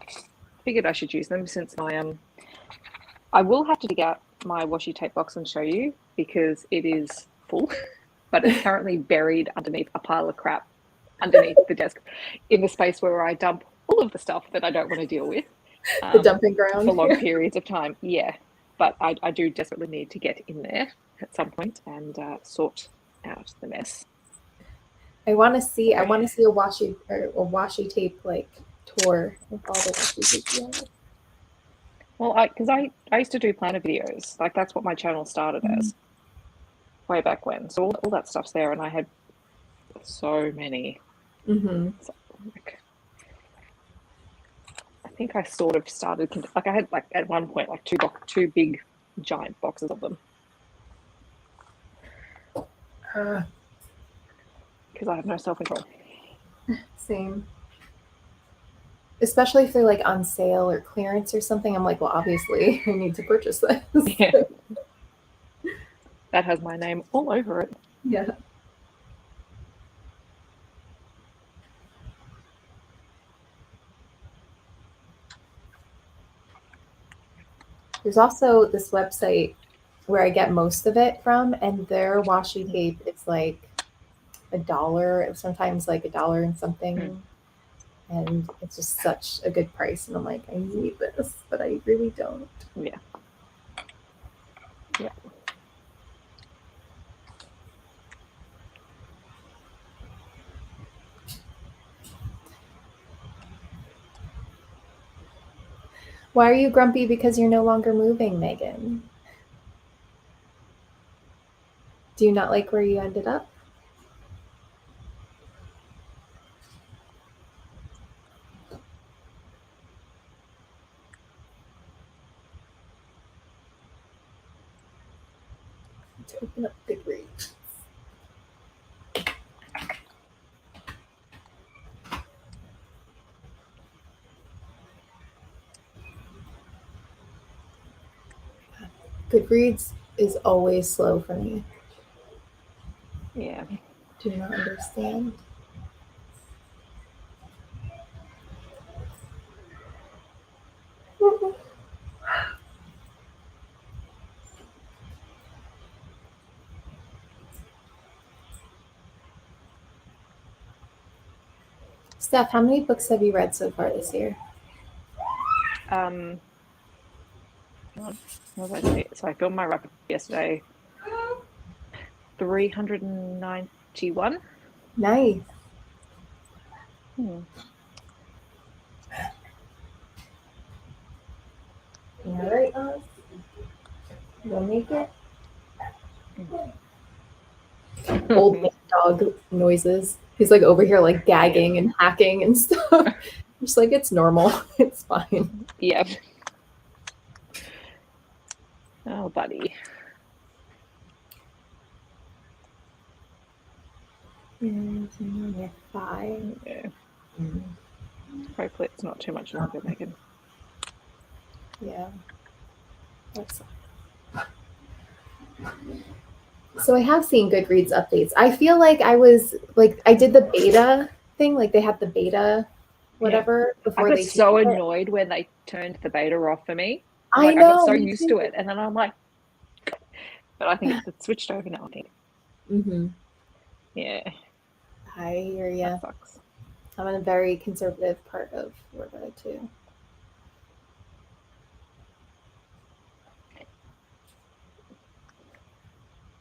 figured I should use them since I will have to dig out my washi tape box and show you because it is full, but it's currently buried underneath a pile of crap underneath the desk in the space where I dump all of the stuff that I don't want to deal with. The dumping ground for long periods of time. Yeah, but I do desperately need to get in there at some point and sort out the mess. I want to see a washi tape like tour with all the washi tape you have. Well, because I used to do planner videos. Like that's what my channel started as way back when. So all that stuff's there, and I had so many. Mm-hmm. So, I think I sort of started like I had like at one point like two big giant boxes of them because I have no self-control. Same. Especially if they're like on sale or clearance or something. I'm like, well, obviously I need to purchase this. Yeah. That has my name all over it. Yeah. There's also this website where I get most of it from, and their washi tape is like $1, sometimes like $1 and something. And it's just such a good price. And I'm like, I need this, but I really don't. Yeah. Yeah. Why are you grumpy? Because you're no longer moving, Megan. Do you not like where you ended up? Let's open up Goodreads. Goodreads is always slow for me. Yeah. Do not understand. Steph, how many books have you read so far this year? What was I say? So I filmed my wrap yesterday. 391. Nice. Hmm. All right, Oz. You'll make it. Old man dog noises. He's like over here like gagging and hacking and stuff. Just like it's normal. It's fine. Yep. Oh, buddy. Yeah, 5. Yeah. Hopefully it's not too much longer, Megan. Yeah. That's... So I have seen Goodreads updates. I feel like I did the beta thing, like they had the beta whatever before I got they so annoyed when they turned the beta off for me. I know. I got so used to it, and then I'm like, but I think it's switched over now. I think. Mm-hmm. Yeah. I hear you. That sucks. I'm in a very conservative part of Florida too.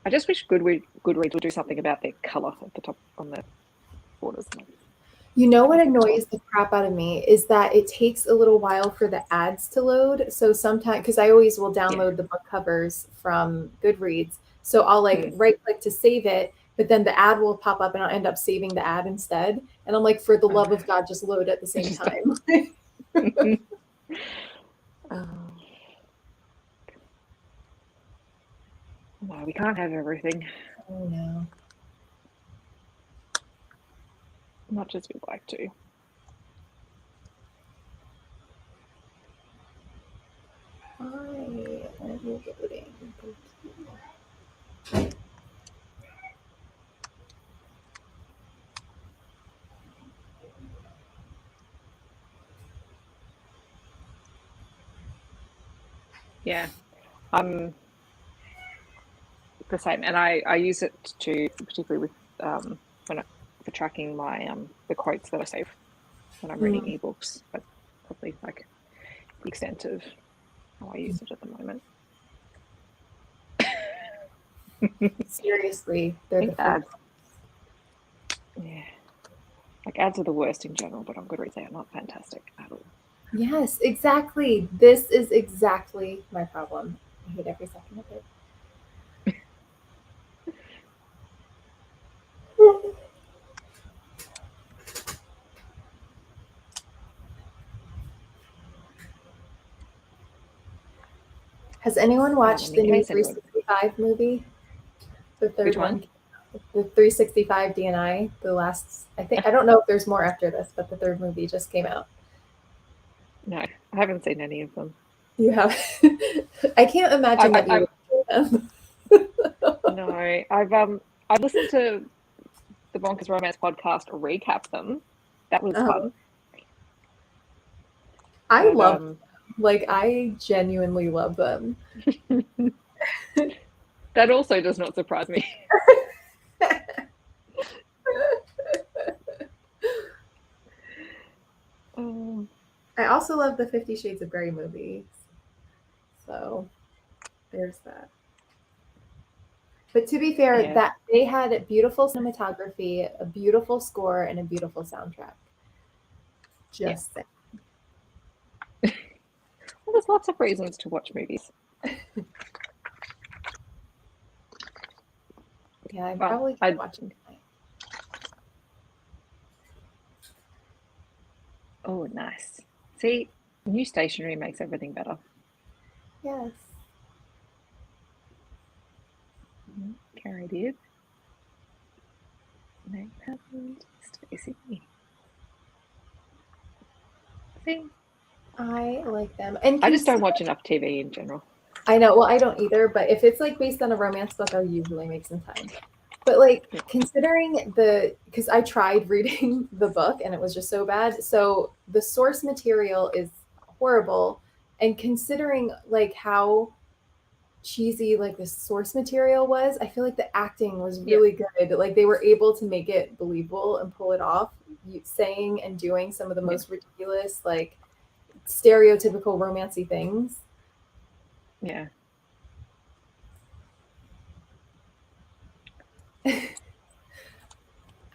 I just wish Goodreads would do something about their colour at the top on the borders. You know what annoys the crap out of me is that it takes a little while for the ads to load. So sometimes, because I always will download the book covers from Goodreads, so I'll like right click to save it, but then the ad will pop up and I'll end up saving the ad instead. And I'm like, for the love of God, just load at the same time. No, we can't have everything. Oh no. Much as we'd like to. I am loading. Yeah, I'm the same, and I use it to particularly with for tracking my the quotes that I save when I'm reading ebooks. But probably like the extent of how I use it at the moment. Seriously, they're the ads. Yeah, like ads are the worst in general, but on Goodreads they are not fantastic at all. Yes, exactly. This is exactly my problem. I hate every second of it. Has anyone watched the new 365 movie? The third one? The 365 DNI, the last, I don't know if there's more after this, but the third movie just came out. No, I haven't seen any of them. You have? I can't imagine that you would them. No, I've listened to the Bonkers Romance podcast recap them. That was fun. I love them. Like, I genuinely love them. That also does not surprise me. I also love the 50 Shades of Grey movies. So there's that. But to be fair, that they had beautiful cinematography, a beautiful score, and a beautiful soundtrack. Just saying. Well, there's lots of reasons to watch movies. Yeah, I'm probably watching tonight. Oh, nice. See, new stationery makes everything better. Yes. Carrie did. No, happened. Stacy. See? I like them. And I just don't watch enough TV in general. I know. Well, I don't either. But if it's like based on a romance book, I'll usually make some time. But like considering because I tried reading the book and it was just so bad. So the source material is horrible. And considering like how cheesy like the source material was, I feel like the acting was really good. Like they were able to make it believable and pull it off, saying and doing some of the most ridiculous, like stereotypical romancy things. Yeah.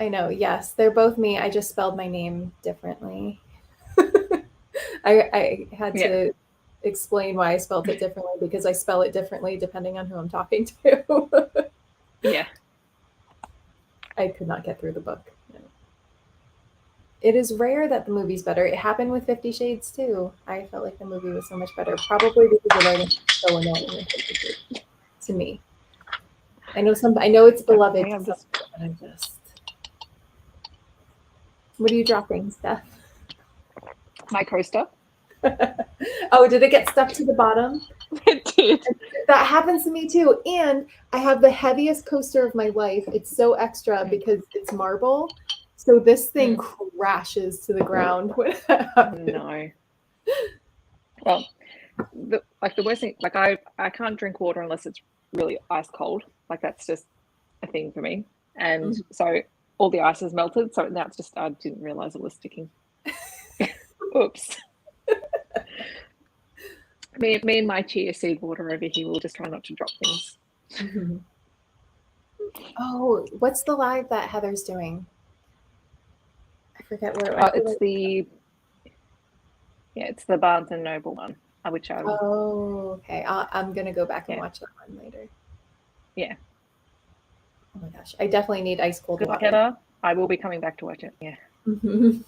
I know. Yes, they're both me. I just spelled my name differently. I had to explain why I spelled it differently because I spell it differently depending on who I'm talking to. Yeah. I could not get through the book. No. It is rare that the movie's better. It happened with 50 Shades too. I felt like the movie was so much better, probably because the writing was so annoying in 50 Shades to me. I know it's beloved. Okay, I'm just. But I'm just. What are you dropping, Steph? My coaster. Oh, did it get stuck to the bottom? It did. That happens to me too. And I have the heaviest coaster of my life. It's so extra because it's marble. So this thing crashes to the ground when that happens. No. Well, the worst thing, like I can't drink water unless it's really ice cold. Like that's just a thing for me. And so all the ice is melted. So now it's just, I didn't realize it was sticking. Oops. Me and my chia seed water over here will just try not to drop things. Mm-hmm. Oh, what's the live that Heather's doing? I forget what it was. It's the Barnes and Noble one, which I. Oh, okay. I'm gonna go back and watch that one later. Yeah. Oh my gosh, I definitely need ice cold Good water. luck, Heather. I will be coming back to watch it. Yeah. Mm-hmm.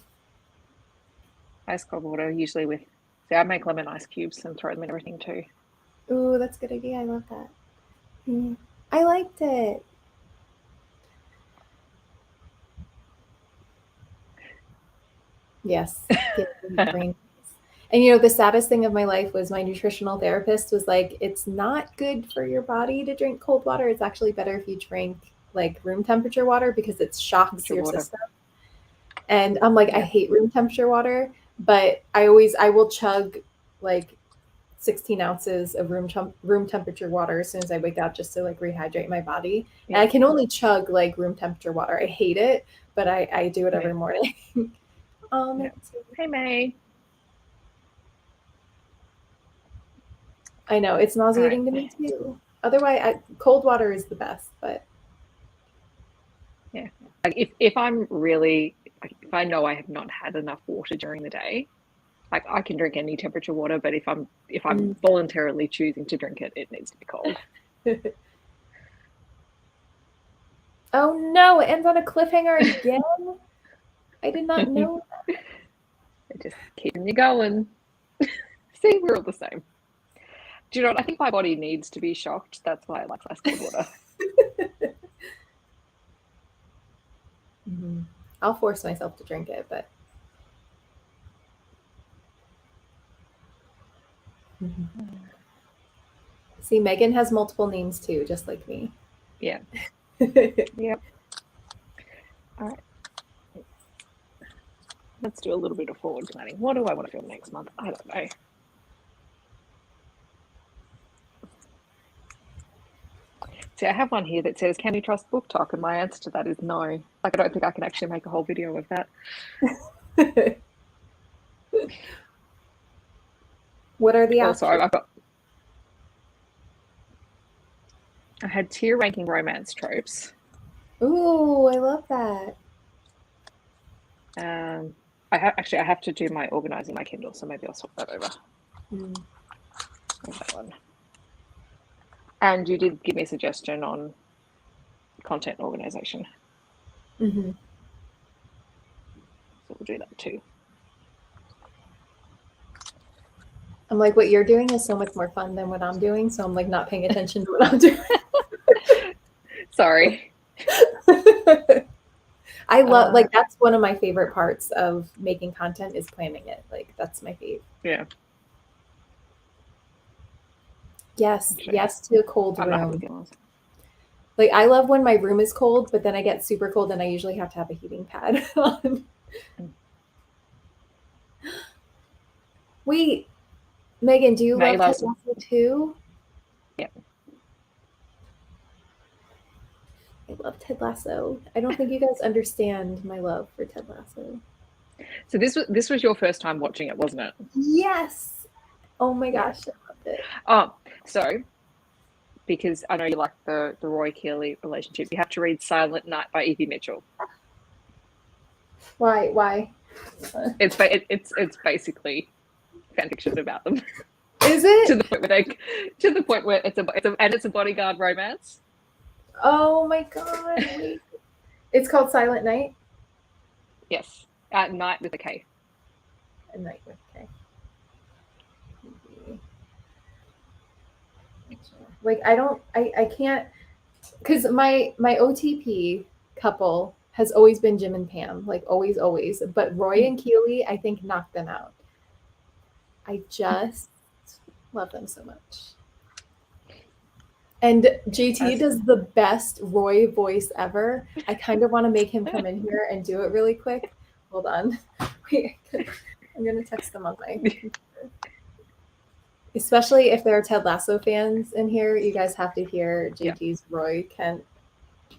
Ice cold water, usually with. See, I make lemon ice cubes and throw them in everything too. Ooh, that's a good idea. I love that. I liked it. Yes. And you know, the saddest thing of my life was my nutritional therapist was like, it's not good for your body to drink cold water. It's actually better if you drink like room temperature water because it shocks your system. And I'm like, I hate room temperature water, but I will chug like 16 ounces of room temperature water as soon as I wake up just to like rehydrate my body. And I can only chug like room temperature water. I hate it, but I do it every morning. Hey, May. I know it's nauseating to me too. Otherwise, cold water is the best. But yeah, like if I'm really, like, if I know I have not had enough water during the day, like I can drink any temperature water. But if I'm voluntarily choosing to drink it, it needs to be cold. Oh no! It ends on a cliffhanger again. I did not know that. It just keeping you going. See, we're all the same. Do you know what? I think my body needs to be shocked. That's why I like ice cold water. I'll force myself to drink it, but see, Megan has multiple names too, just like me. Yeah. Yep. All right. Let's do a little bit of forward planning. What do I want to film next month? I don't know. See, I have one here that says, can you trust book talk? And my answer to that is no. Like, I don't think I can actually make a whole video of that. What are the options? Also, I had tier ranking romance tropes. Ooh, I love that. I have to do my organizing my Kindle, so maybe I'll swap that over. That one. And you did give me a suggestion on content organization. So we'll do that too. I'm like, what you're doing is so much more fun than what I'm doing. So I'm like not paying attention to what I'm doing. Sorry. I love, like, that's one of my favorite parts of making content is planning it. Like, that's my favorite. Yeah. Yes. Yes to a cold room. Like, I love when my room is cold, but then I get super cold and I usually have to have a heating pad on. Wait, Megan, do you love Ted Lasso too? Yeah. I love Ted Lasso. I don't think you guys understand my love for Ted Lasso. So this was your first time watching it, wasn't it? Yes. Oh my gosh, I loved it. Oh, so because I know you like the Roy Keeley relationship. You have to read Silent Night by Evie Mitchell. Why? It's basically fan fiction about them. Is it? to the point where it's a bodyguard romance. Oh my god! Wait. It's called Silent Night. Yes, at night with a K. A night with K. Like I can't, because my OTP couple has always been Jim and Pam, like always, but Roy and Keeley, I think, knocked them out. I just love them so much. And JT does the best Roy voice ever. I kind of want to make him come in here and do it really quick. Hold on. Wait, I'm going to text them on my computer. Especially if there are Ted Lasso fans in here, you guys have to hear JT's Roy Kent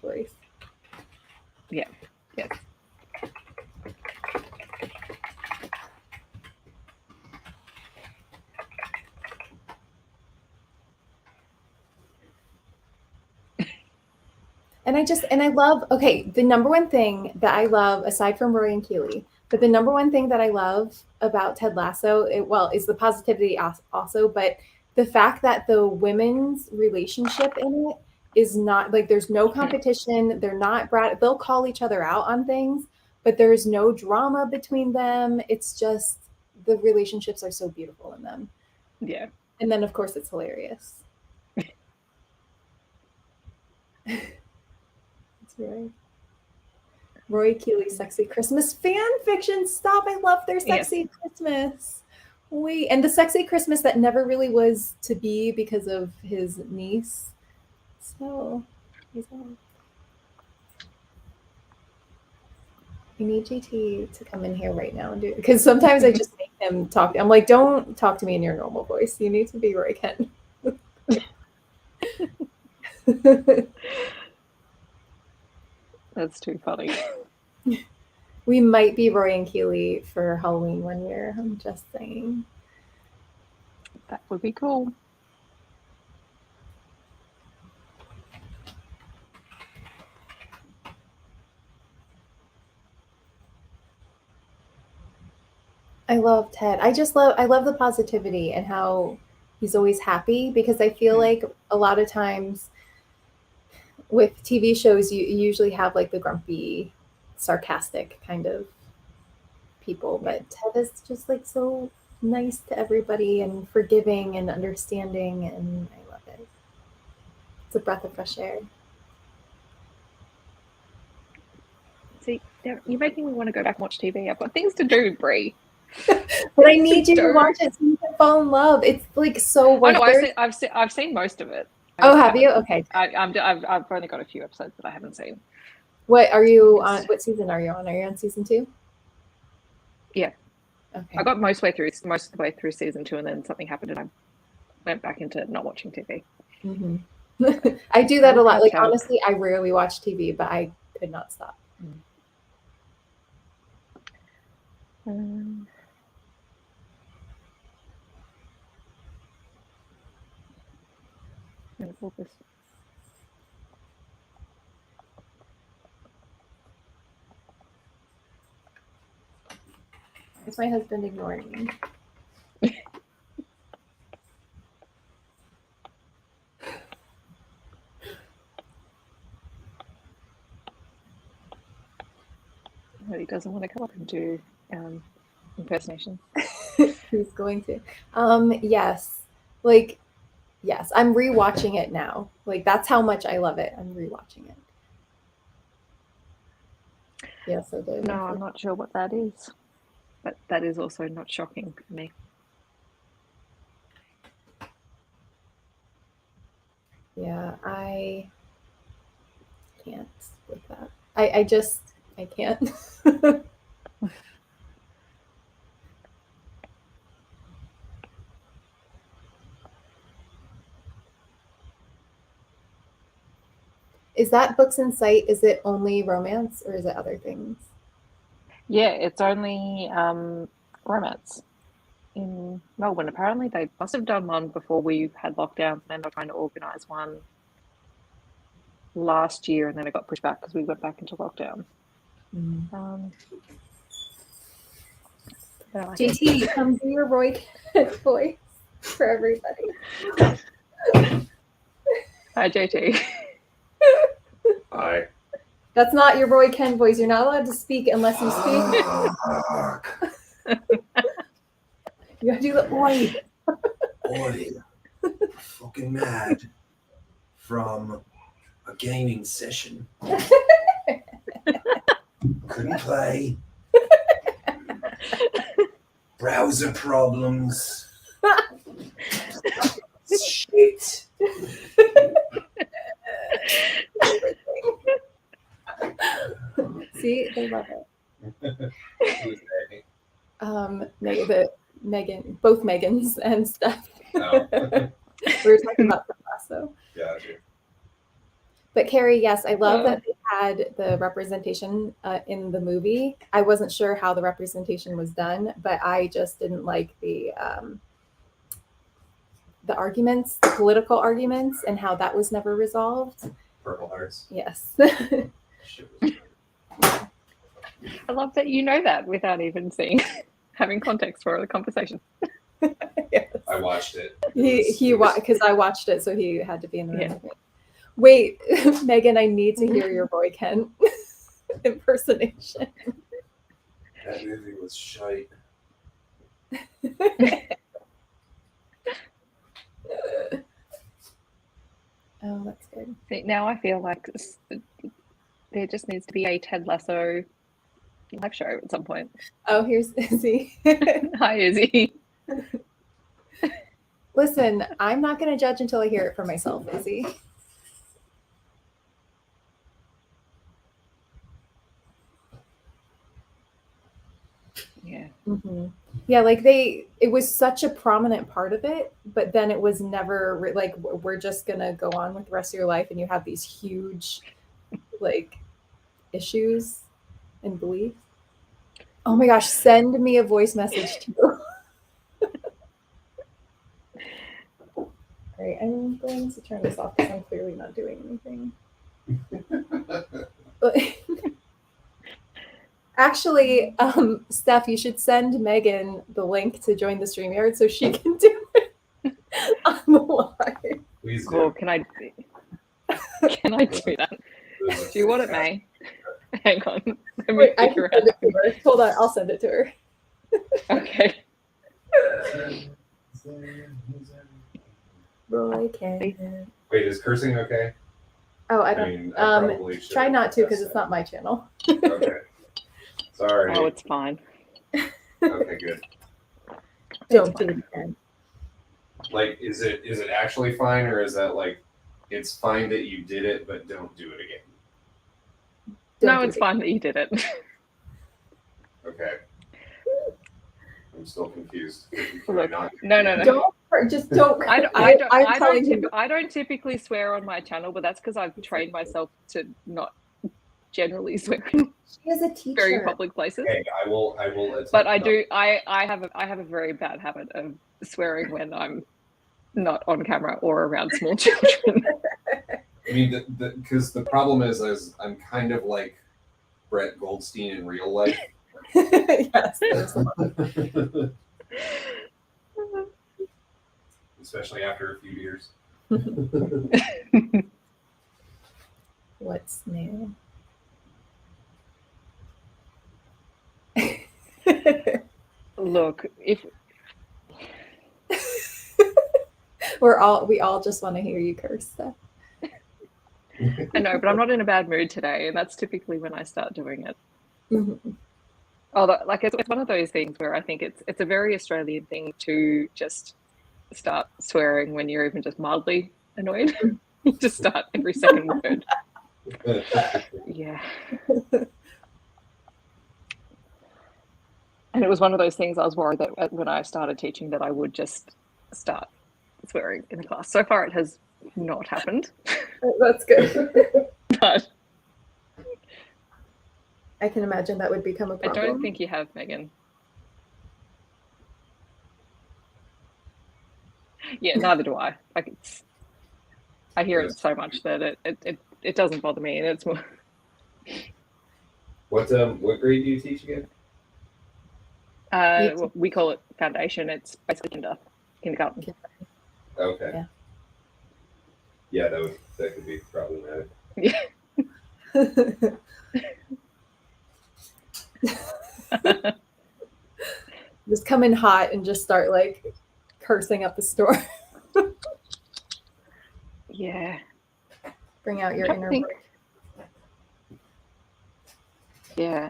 voice. Yeah. Yes. And I love, okay, the number one thing that I love, aside from Roy and Keeley, but the number one thing that I love about Ted Lasso, is the positivity also, but the fact that the women's relationship in it is not, like, there's no competition. They're not, they'll call each other out on things, but there's no drama between them. It's just, the relationships are so beautiful in them. Yeah. And then, of course, it's hilarious. Right. Roy Keeley, Sexy Christmas fan fiction. Stop. I love their Sexy Christmas. Wait, and the Sexy Christmas that never really was to be because of his niece. So, he's on. I need JT to come in here right now and do it, because sometimes I just make him talk. I'm like, don't talk to me in your normal voice. You need to be Roy Kent. That's too funny. We might be Roy and Keeley for Halloween one year. I'm just saying. That would be cool. I love Ted. I love the positivity and how he's always happy, because I feel like a lot of times with TV shows, you usually have like the grumpy, sarcastic kind of people, but Ted is just like so nice to everybody and forgiving and understanding, and I love it. It's a breath of fresh air. See, you're making me want to go back and watch TV. I've got things to do, Bree. But I need you to watch it so you can fall in love. It's like so worth it. I've seen most of it. Oh, have you? Okay. I've only got a few episodes that I haven't seen. What are you on? What season are you on? Are you on season 2? Yeah. Okay. I got most of the way through season 2, and then something happened, and I went back into not watching TV. Mm-hmm. I do that a lot. Like, honestly, I rarely watch TV, but I could not stop. Focus. Is my husband ignoring me? He doesn't want to come up and do impersonation. He's going to. Yes. Like, yes. I'm rewatching it now. Like, that's how much I love it. I'm rewatching it. Yes, I did. No, I'm not sure what that is. But that is also not shocking for me. Yeah, I can't with that. I can't. Is that Books in Sight? Is it only romance, or is it other things? Yeah, it's only romance. in Melbourne. Apparently, they must have done one before we had lockdowns, and then they're trying to organise one last year, and then it got pushed back because we went back into lockdown. JT, come do your Roy voice for everybody. Hi, JT. Hi. That's not your Roy Ken voice. You're not allowed to speak unless you speak. You gotta do the oi. Oi. Fucking mad from a gaming session. Couldn't play. Browser problems. Shit. See, they love it. Megan, both Megans and Steph. Oh. We were talking about that last though. Gotcha. But Carrie, yes, I love that they had the representation in the movie. I wasn't sure how the representation was done, but I just didn't like the arguments, the political arguments, and how that was never resolved. Purple Hearts. Yes. I love that you know that without even seeing, having context for the conversation. Yes. I watched it. Because I watched it, so he had to be in the room. Yeah. Wait, Megan, I need to hear your Roy Kent impersonation. That movie was shite. Oh, that's good. See, now I feel like there just needs to be a Ted Lasso live show at some point. Oh, here's Izzy. Hi, Izzy. Listen, I'm not going to judge until I hear it for myself, Izzy. Yeah. Mm-hmm. Yeah, like it was such a prominent part of it, but then it was never like, we're just going to go on with the rest of your life, and you have these huge like issues and beliefs. Oh my gosh, send me a voice message too. Great, I'm going to turn this off because I'm clearly not doing anything. Actually, Steph, you should send Megan the link to join the StreamYard so she can do it on the live. Please do. Cool. Can I do that? Do you want it, May? Hang on. Let me figure it out. Hold on, I'll send it to her. Okay. Roy Cannon. Wait, is cursing okay? Oh, I don't. I mean, I probably should try not to because it's not my channel. Okay. Sorry. Oh, it's fine. Okay, good. Don't do it again. Like, is it actually fine, or is that like it's fine that you did it, but don't do it again? No, it's fine that you did it. Okay. I'm still confused. Look, No. Don't I don't typically swear on my channel, but that's because I've trained myself to not generally swear in She is a teacher. very public places. Okay, I will. But I do. I have a very bad habit of swearing when I'm not on camera or around small children. I mean, because the problem is I'm kind of like Brett Goldstein in real life. Yes. Especially after a few years. What's new? Look, if we all just want to hear you curse stuff. I know, but I'm not in a bad mood today, and that's typically when I start doing it. Mm-hmm. Although, like, it's one of those things where I think it's a very Australian thing to just start swearing when you're even just mildly annoyed. You just start every second word. Yeah. And it was one of those things I was worried that when I started teaching that I would just start swearing in the class. So far, it has not happened. That's good. But I can imagine that would become a problem. I don't think you have, Megan. Yeah, neither do I. Like I hear Yes. it so much that it doesn't bother me, and it's more. What grade do you teach again? We call it foundation. It's basically kindergarten. Okay. Yeah. Yeah, that could be problematic. Yeah. Just come in hot and just start like cursing up the store. Yeah. Bring out your Trying to inner think. work. Yeah.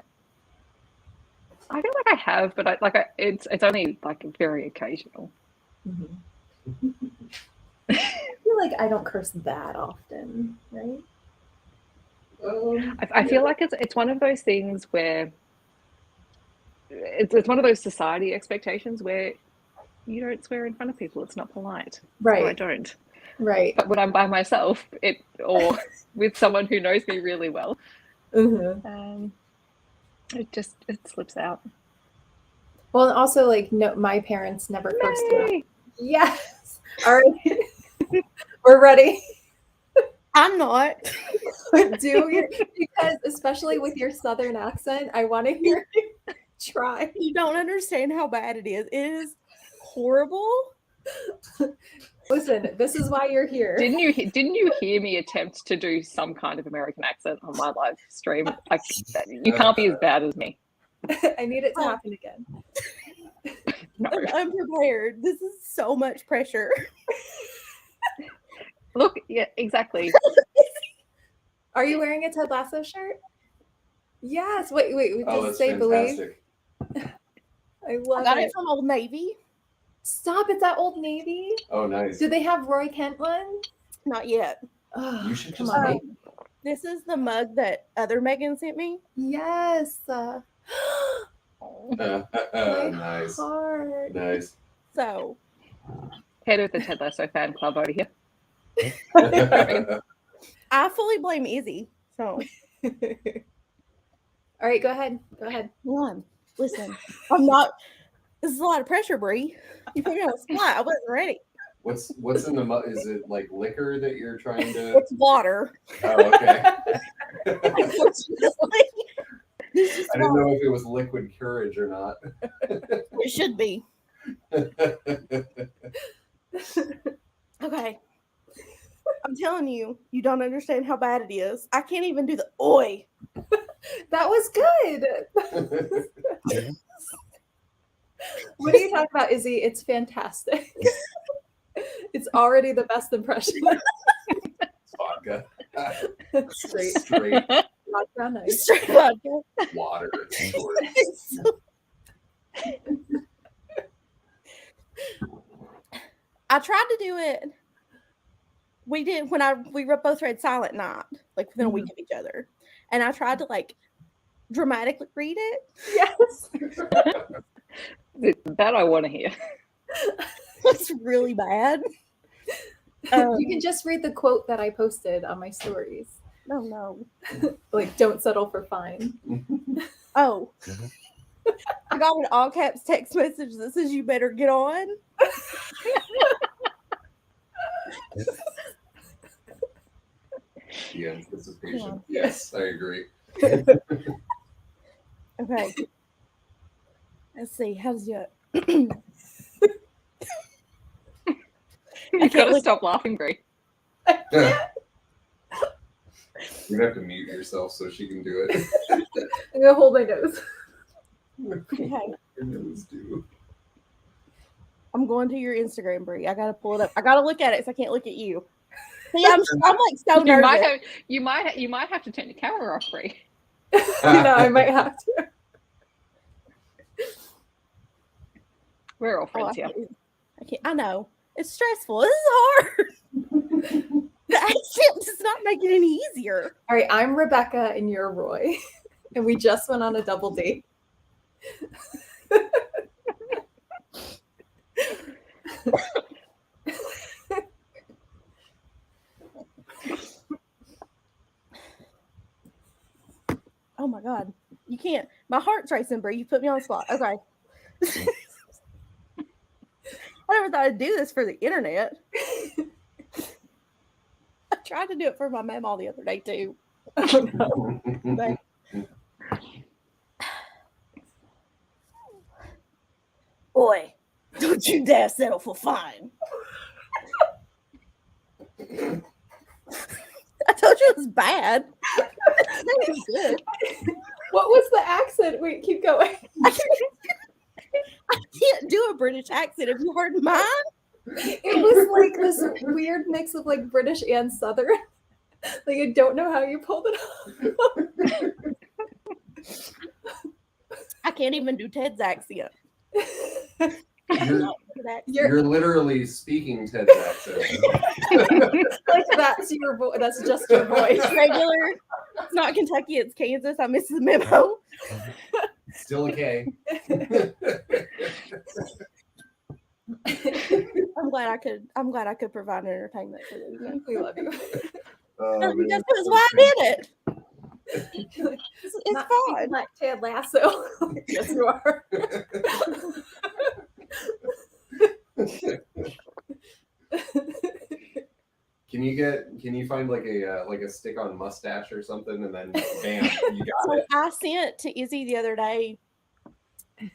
I feel like I have, but it's only like very occasional. Mhm. I feel like I don't curse that often, right? I feel like it's one of those things where it's one of those society expectations where you don't swear in front of people. It's not polite. Right. So I don't. Right. But when I'm by myself, or with someone who knows me really well, Mhm. it slips out. Well, and also like no, my parents never cursed enough. Yay! Yes. All right. We're ready. I'm not. Do you? Because especially with your southern accent, I want to hear you try. You don't understand how bad it is. It is horrible. Listen, this is why you're here. Didn't you hear me attempt to do some kind of American accent on my live stream? Like, you can't be as bad as me. I need it to happen again. No. I'm unprepared. This is so much pressure. Look, yeah, exactly. Are you wearing a Ted Lasso shirt? Yes. Wait. We Oh, just that's say believe. fantastic. I love I got it. it from Old Navy. Stop! It's at Old Navy. Oh, nice. Do they have Roy Kent one? Not yet. Oh, You should come just on. make- This is the mug that other Megan sent me. Yes. My nice. heart. Nice. So Head of the Ted Lasso fan club over here. I fully blame Izzy. So All right, go ahead. Go ahead. one, listen, I'm not. This is a lot of pressure, Bree. You put me on the spot. I wasn't ready. What's in the mug? Is it like liquor that you're trying to? It's water. Oh, okay. Unfortunately. It's just I didn't water. know if it was liquid courage or not. It should be. Okay. I'm telling you, you don't understand how bad it is. I can't even do the oi. That was good. What are you talking about, Izzy? It's fantastic. It's already the best impression. Vodka. Straight. Straight Vodka, nice. Straight vodka. water. I tried to do it. We did when we both read Silent Night, like within a week of each other, and I tried to like dramatically read it. Yes. That I want to hear. It's really bad. You can just read the quote that I posted on my stories. No. Like, don't settle for fine. Oh. I got an all caps text message that says you better get on. The anticipation. Yes, I agree. Okay. Let's see. How's it? You've got to stop laughing, Bree. You're gonna have to mute yourself so she can do it. I'm gonna hold my nose. Okay. Your nose do. I'm going to your Instagram, Bree. I gotta pull it up. I gotta look at it, so I can't look at you. See, I'm like so nervous. You might have to turn your camera off, Bree. I might have to. We're all friends here. I know. It's stressful. This is hard. The accent does not make it any easier. All right, I'm Rebecca and you're Roy. And we just went on a double date. Oh my God. You can't. My heart's racing, Bree. You put me on the spot. Okay. I never thought I'd do this for the internet. I tried to do it for my mom the other day too. Oh no. But boy, don't you dare settle for fine. I told you it was bad. It was good. What was the accent? Wait, keep going. I can't do a British accent. Have you heard mine? It was like this weird mix of like British and Southern. Like I don't know how you pulled it off. I can't even do Ted's accent. You're literally speaking Ted's accent. Like that's your voice. That's just your voice. Regular. It's not Kentucky. It's Kansas. I missed the memo. Still a K. I'm glad I could provide entertainment for the evening. We love you. Oh, man. That's why I did it. It's Not fine. like Ted Lasso. Yes, you are. Can you find like a stick-on mustache or something, and then bam, you got So it. I sent to Izzy the other day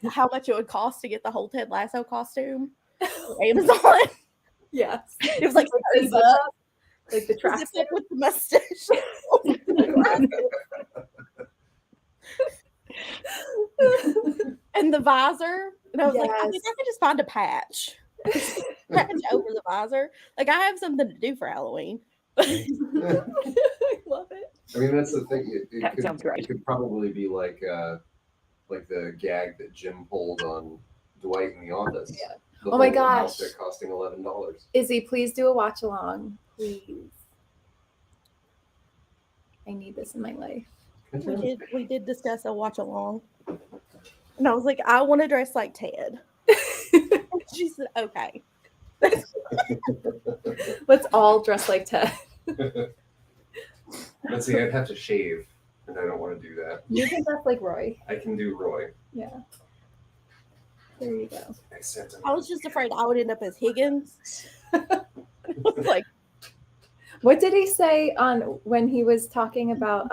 how much it would cost to get the whole Ted Lasso costume on Amazon. Yes. It was like $30. Like the track. Zip up with the mustache. And the visor. And I was like, I think I could just find a patch. Patch over the visor. Like I have something to do for Halloween. I love it. I mean, that's the thing. That sounds great. It could probably be like the gag that Jim pulled on Dwight in The Office. Yeah. The Oh my whole gosh. outfit costing $11. Izzy, please do a watch along. Please. I need this in my life. We did discuss a watch along. And I was like, I want to dress like Ted. She said, okay. Let's all dress like Ted. Let's see, I'd have to shave, and I don't want to do that. You can dress like Roy. I can do Roy. Yeah. There you go. Except I was just afraid I would end up as Higgins. Like, What did he say on when he was talking about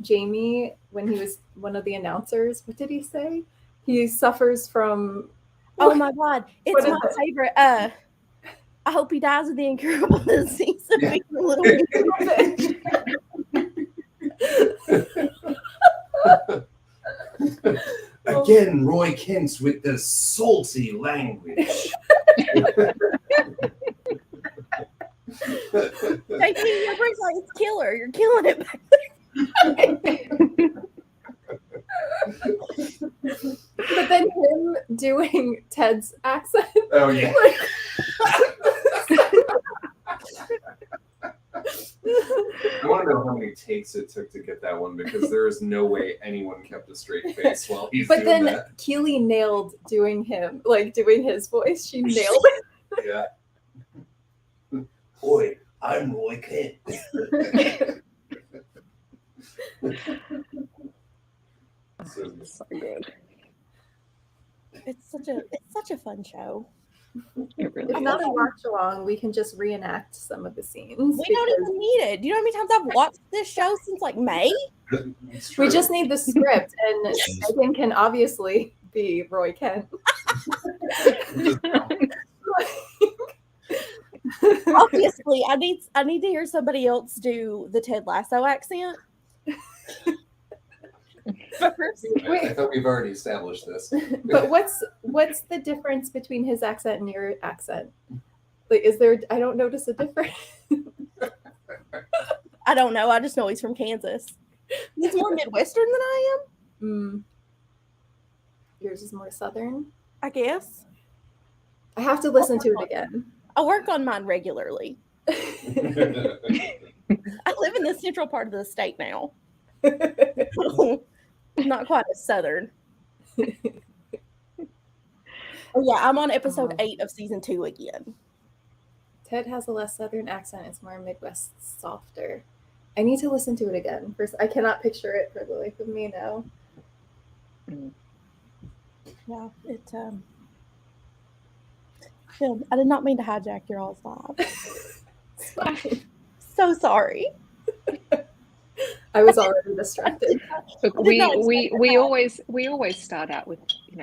Jamie when he was one of the announcers? What did he say? He suffers from. oh my God, it's What is my it? favorite. I hope he dies of the incurable disease of being a little Again, Roy Kent with the salty language. Like, your brain's like, it's killer. You're killing it back But then him doing Ted's accent. Oh yeah. I want to know how many takes it took to get that one, because there is no way anyone kept a straight face while he's But doing then that. Keely nailed doing his voice. She nailed it. Yeah. Boy, I'm Roy Kent. So good. It's such a fun show. It really If is. not a watch along, we can just reenact some of the scenes. We don't even need it. Do you know how many times I've watched this show since like May? We just need the script, and Megan can obviously be Roy Kent. Obviously, I need to hear somebody else do the Ted Lasso accent. First. I thought we've already established this. But what's the difference between his accent and your accent? Like, is there? I don't notice a difference. I don't know. I just know he's from Kansas. He's more Midwestern than I am, Yours is more Southern. I guess. I have to listen to it again. I work on mine regularly. I live in the central part of the state now. Not quite as Southern. Oh yeah, I'm on episode 8 of season 2 again. Ted has a less Southern accent. It's more Midwest, softer. I need to listen to it again. First, I cannot picture it for the life of me now. Yeah, Good. I did not mean to hijack your all's live. It's fine. So sorry. I was already distracted. Look, I did not we always start out with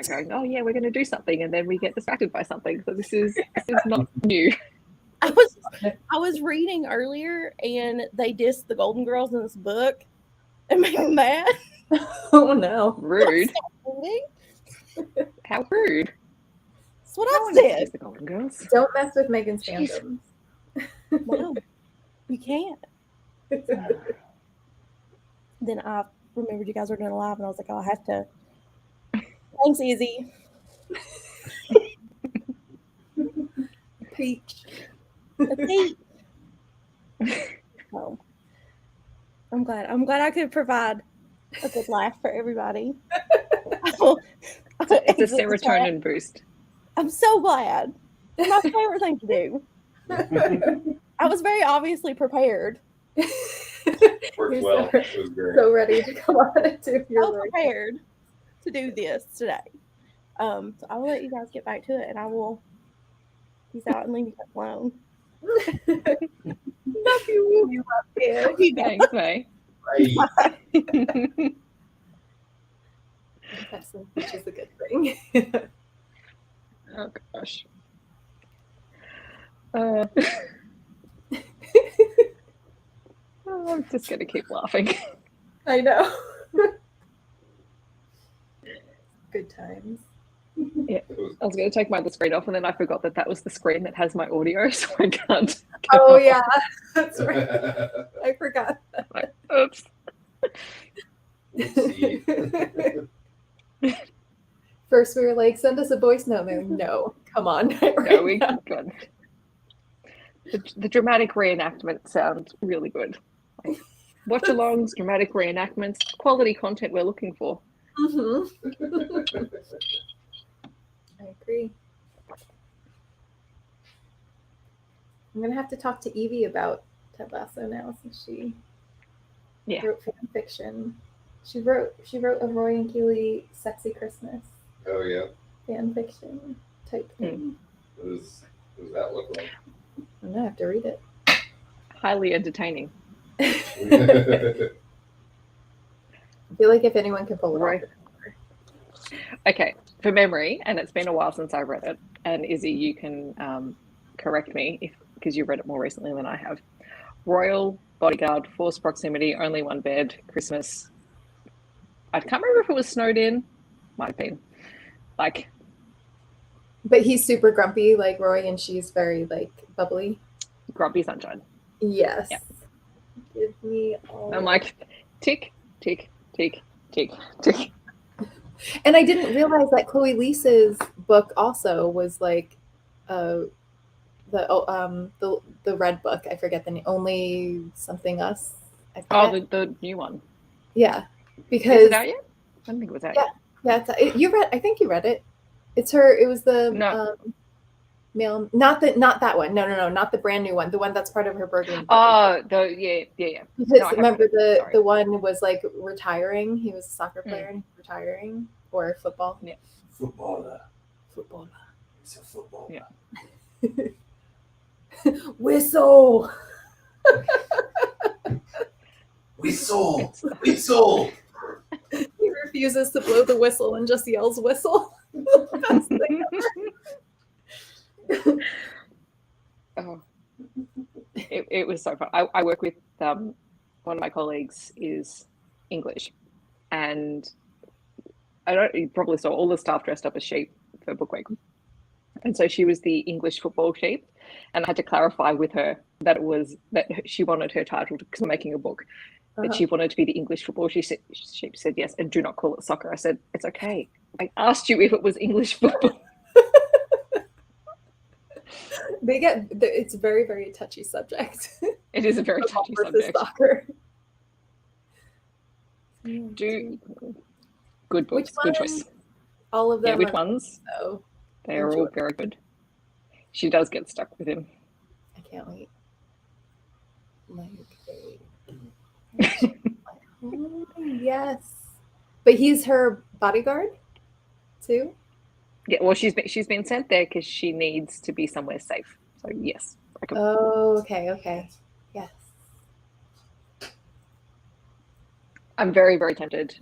going, oh yeah, we're going to do something, and then we get distracted by something. So this is not new. I was reading earlier, and they dissed the Golden Girls in this book, and made me mad. Oh no. Rude. Reading. How rude. That's what No I one said. likes the Golden Girls. Don't mess with Megan's Jeez. fandoms. No, you can't. Then I remembered you guys were doing a live, and I was like, oh, I have to. Thanks, Izzy. Peach. A peach. Oh, I'm glad I could provide a good laugh for everybody. It's a serotonin boost. I'm so glad. It's my favorite thing to do. I was very obviously prepared. Worked You're well. so- It was great. So ready to come on and do I your was work. prepared to do this today. So I will let you guys get back to it, and I will peace out and leave you guys alone. Love you. You love you. Thanks, May. Right. Which is a good thing. Oh gosh. I'm just gonna keep laughing. I know. Good times. It was I was gonna take my other screen off, and then I forgot that was the screen that has my audio, so I can't. Oh yeah, that's right. I forgot. Like, oops. See. First, we were like, "Send us a voice note." And then, no, come on. No, we good. The dramatic reenactments sound really good. Like, watch-alongs, dramatic reenactments, quality content we're looking for. Mm-hmm. I agree. I'm gonna have to talk to Evie about Ted Lasso now, since she wrote fan fiction. She wrote a Roy and Keely Sexy Christmas Oh yeah. fan fiction type thing. What does that look like? I'm gonna have to read it. Highly entertaining. I feel like if anyone can pull it Right. off. Okay, for memory, and it's been a while since I read it, and Izzy, you can correct me because you've read it more recently than I have. Royal, bodyguard, forced proximity, only one bed, Christmas. I can't remember if it was snowed in. Might have been. Like, But he's super grumpy like Roy, and she's very like bubbly. grumpy sunshine. Yes. Yeah. Give me all. I'm like, tick, tick, tick, tick, tick. And I didn't realize that Chloe Lisa's book also was like the red book. I forget the name. Only something us. I Oh, forget. the new one. Yeah, Is because it out yet? I don't think it was out Yeah. yet. you read. I think you read it. It's her. It was the No. male. Not that one. No. Not the brand new one. The one that's part of her Burgundy. Oh, yeah. Because No, I haven't remember read it. Sorry. the one was like retiring. He was a soccer player and he's retiring, or football. Yeah. Footballer. Footballer. It's a footballer. Yeah. Whistle. Whistle. Whistle. He refuses to blow the whistle and just yells whistle. Best thing ever. Oh, it was so fun. I work with one of my colleagues is English, and you probably saw all the staff dressed up as sheep for book week, and so she was the English football sheep, and I had to clarify with her that she wanted her title because we're making a book. That she wanted to be the English football. She said yes, and do not call it soccer. I said it's okay. I asked you if it was English football. It's a very, very touchy subject. It is a very Football touchy versus subject. soccer. Good books, Which good ones? choice. All of them. Yeah, which are- ones? Oh, They are all very good. She does get stuck with him. I can't wait. Oh, yes. But he's her bodyguard too? Yeah, well, she's been sent there because she needs to be somewhere safe. So yes. Oh, okay. Yes. I'm very, very tempted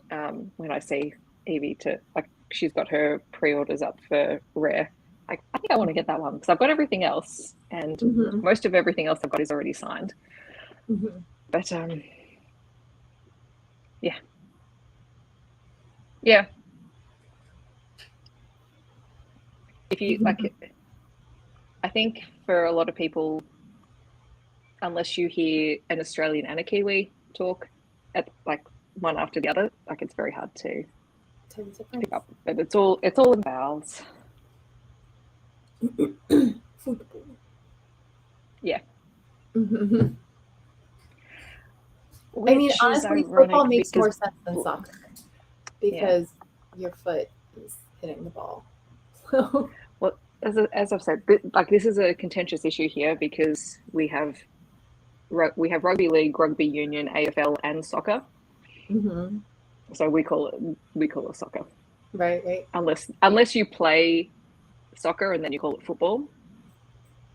when I see Evie to, like, she's got her pre-orders up for Rare. Like, I think I want to get that one because I've got everything else, and most of everything else I've got is already signed. But yeah. If you like, I think for a lot of people, unless you hear an Australian and a Kiwi talk at like one after the other, like it's very hard to pick up. But it's all in vowels. Football. Yeah. I mean, honestly, football makes more sense than soccer because your foot is hitting the ball. Well, as I've said, like this is a contentious issue here because we have rugby league, rugby union, AFL, and soccer. So we call it soccer. Right. Unless you play soccer and then you call it football.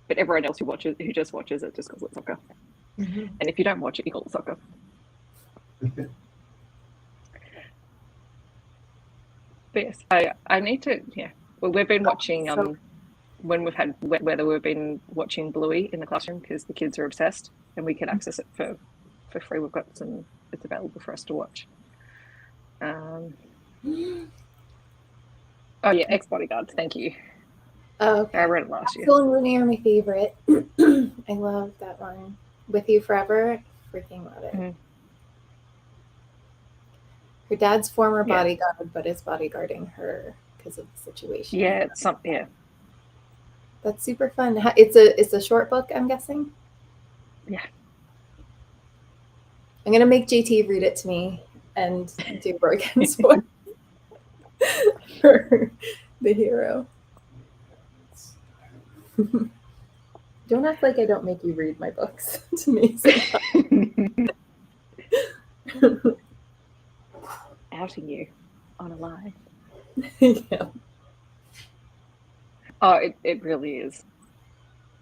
But everyone else who just watches it just calls it soccer. And if you don't watch it, you call it soccer. But yes, I need to. Yeah, well, we've been watching. When we've had wet weather, we've been watching Bluey in the classroom because the kids are obsessed, and we can access it for free. We've got some. It's available for us to watch. Oh yeah, Ex-Bodyguards. Thank you. Oh, okay. I read it last year. Phil and Rooney are my favorite. I love that one. With You Forever, freaking love it. Her dad's former bodyguard, but is bodyguarding her because of the situation. Yeah, That's super fun. It's a short book, I'm guessing. Yeah. I'm gonna make JT read it to me and do Brogan's voice for the hero. Don't act like I don't make you read my books to me sometimes. Outing you on a lie. Yeah. Oh, it really is.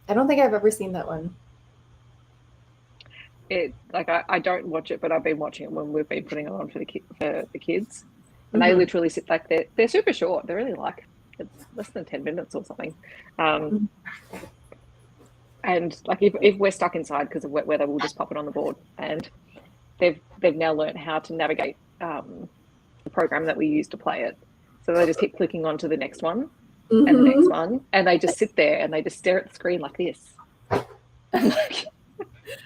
I don't think I've ever seen that one. I don't watch it, but I've been watching it when we've been putting it on for the kids, and they literally sit like they're super short. They're really like it's less than 10 minutes or something. And like if we're stuck inside because of wet weather, we'll just pop it on the board. And they've now learned how to navigate the program that we use to play it. So they just keep clicking on to the next one and the next one, and they just sit there and they just stare at the screen like this.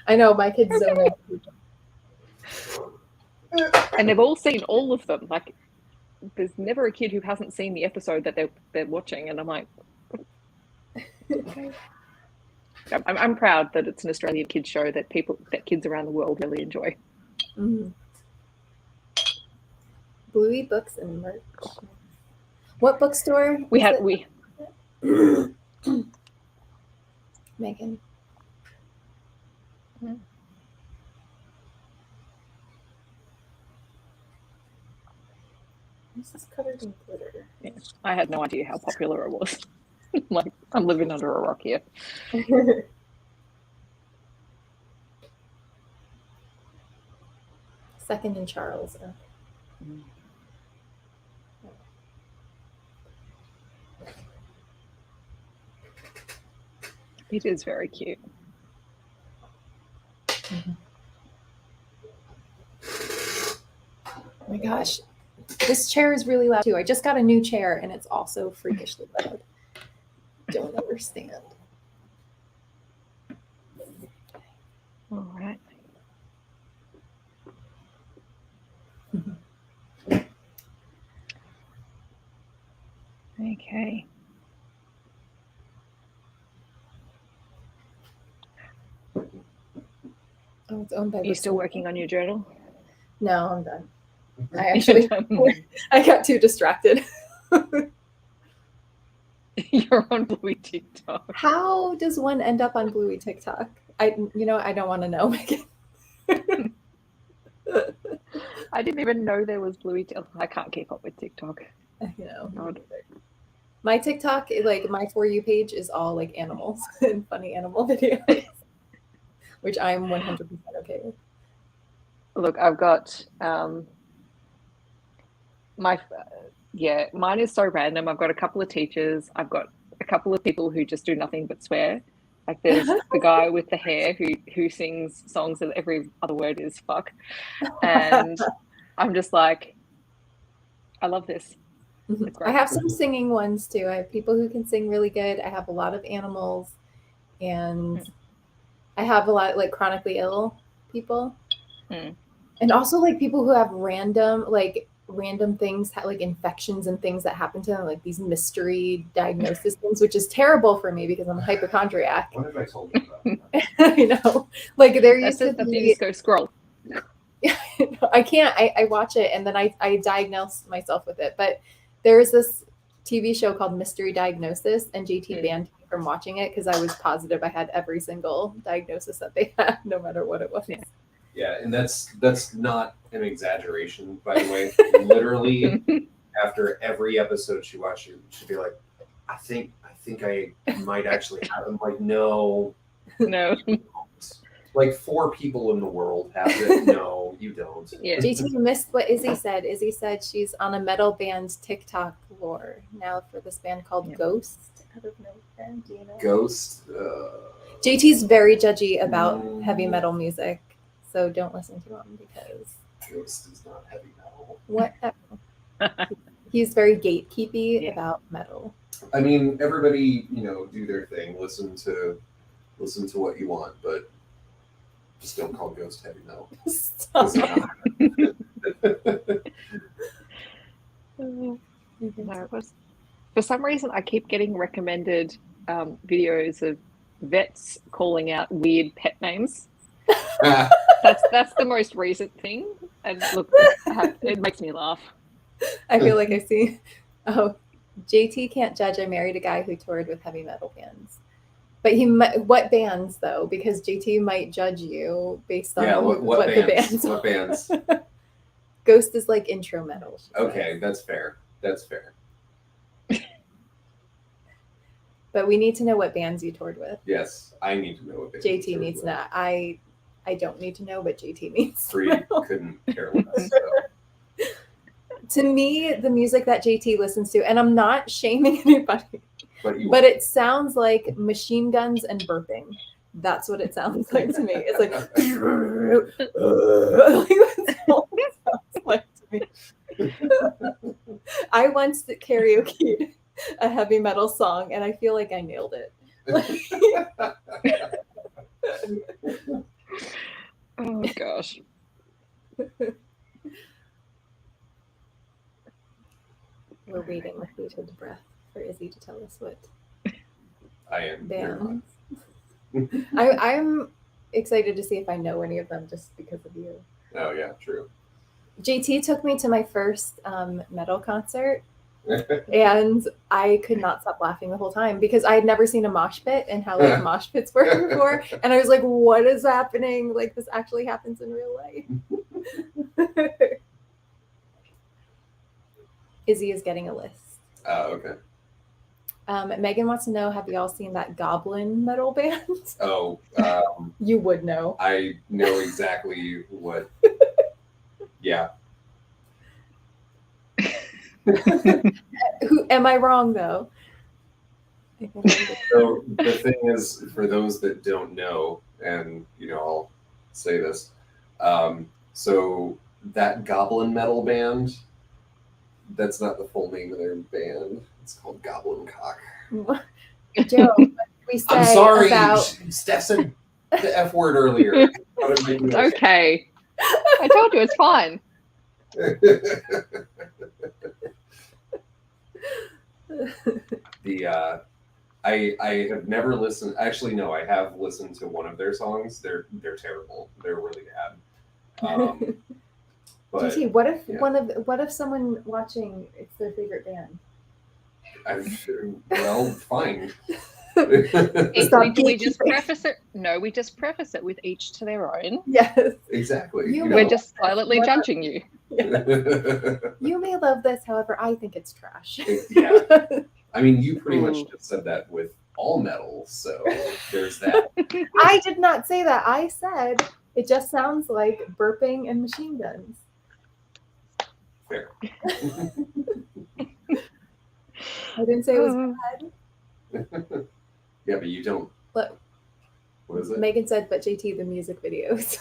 I know my kids zone out. And they've all seen all of them. Like, there's never a kid who hasn't seen the episode that they're watching, and I'm like, okay. I'm proud that it's an Australian kids show that kids around the world really enjoy. Bluey books and merch. What bookstore? Megan. This is covered in glitter. Yeah, I had no idea how popular it was. Like, I'm living under a rock here. Second in Charles. It is very cute. Oh my gosh. This chair is really loud too. I just got a new chair and it's also freakishly loud. Don't understand. All right. Okay. Oh, it's owned by. Are you still working on your journal? No, I'm done. I got too distracted. You're on Bluey TikTok. How does one end up on Bluey TikTok? I don't want to know, Megan. I didn't even know there was Bluey TikTok. I can't keep up with TikTok. You know. God. My TikTok, like my For You page is all like animals and funny animal videos, which I'm 100% okay with. Look, I've got mine is so random. I've got a couple of teachers. I've got a couple of people who just do nothing but swear. Like there's the guy with the hair who sings songs that every other word is fuck. And I'm just like, I love this. It's I great. have some singing ones too. I have people who can sing really good. I have a lot of animals, and I have a lot like chronically ill people, and also like people who have random things, like infections and things that happen to them, like these mystery diagnosis things, which is terrible for me because I'm a hypochondriac. What have I told you about? You know, like there used to That's be. just go scroll. I can't. I watch it and then I diagnose myself with it. But there was this TV show called Mystery Diagnosis, and JT banned me from watching it because I was positive I had every single diagnosis that they had, no matter what it was. Yeah, and that's not an exaggeration, by the way. Literally, after every episode she watched, she'd be like, I think I might actually have. I'm like, no. Like 4 people in the world have it. No, you don't. Yeah. JT, you missed what Izzy said. Izzy said she's on a metal band's TikTok lore now for this band called Ghost. I don't know. Do you know? Ghost. JT's very judgy about heavy metal music, so don't listen to him because Ghost is not heavy metal. Whatever. He's very gatekeepy about metal. I mean, everybody, do their thing. Listen to what you want, but just don't call Ghost heavy metal. Stop. No, for some reason I keep getting recommended videos of vets calling out weird pet names. That's the most recent thing, and look, it makes me laugh. I feel like I see. Oh, JT can't judge. I married a guy who toured with heavy metal bands. But what bands though? Because JT might judge you based on what bands? The bands. What bands? Ghost is like intro metal. Okay, that's fair. But we need to know what bands you toured with. Yes, I need to know what bands. JT needs to know. I don't need to know, but JT needs. Bree couldn't care less. So. To me, the music that JT listens to, and I'm not shaming anybody. But it sounds like machine guns and burping. That's what it sounds like to me. It's like, that's all it sounds like to me. I once karaoke a heavy metal song, and I feel like I nailed it. Oh gosh. We're waiting with bated breath for Izzy to tell us what I am bands. I'm excited to see if I know any of them just because of you. Oh yeah, true. JT took me to my first metal concert, and I could not stop laughing the whole time because I had never seen a mosh pit and how like mosh pits were before, and I was like, "What is happening? Like this actually happens in real life." Izzy is getting a list. Oh, okay. Megan wants to know, have y'all seen that goblin metal band? Oh, you would know. I know exactly what. Yeah. Who am I wrong though? So the thing is, for those that don't know, and I'll say this. So that goblin metal band. That's not the full name of their band. It's called Goblin Cock. Joe, we say I'm sorry. about... Steph said the F word earlier. It's okay. I told you it's fine. I have never listened. Actually, no, I have listened to one of their songs. They're terrible. They're really bad. But, GT, what if someone watching it's their favorite band? Well, fine. We just preface it. No, we just preface it with each to their own. Yes, exactly. We're just silently judging you. Yeah. You may love this, however, I think it's trash. Yeah. I mean, you pretty much Ooh. just said that with all metal, so there's that. I did not say that. I said it just sounds like burping and machine guns. Fair. I didn't say it was bad. Yeah, but you don't. Look, What is it? Megan said, but JT, the music videos.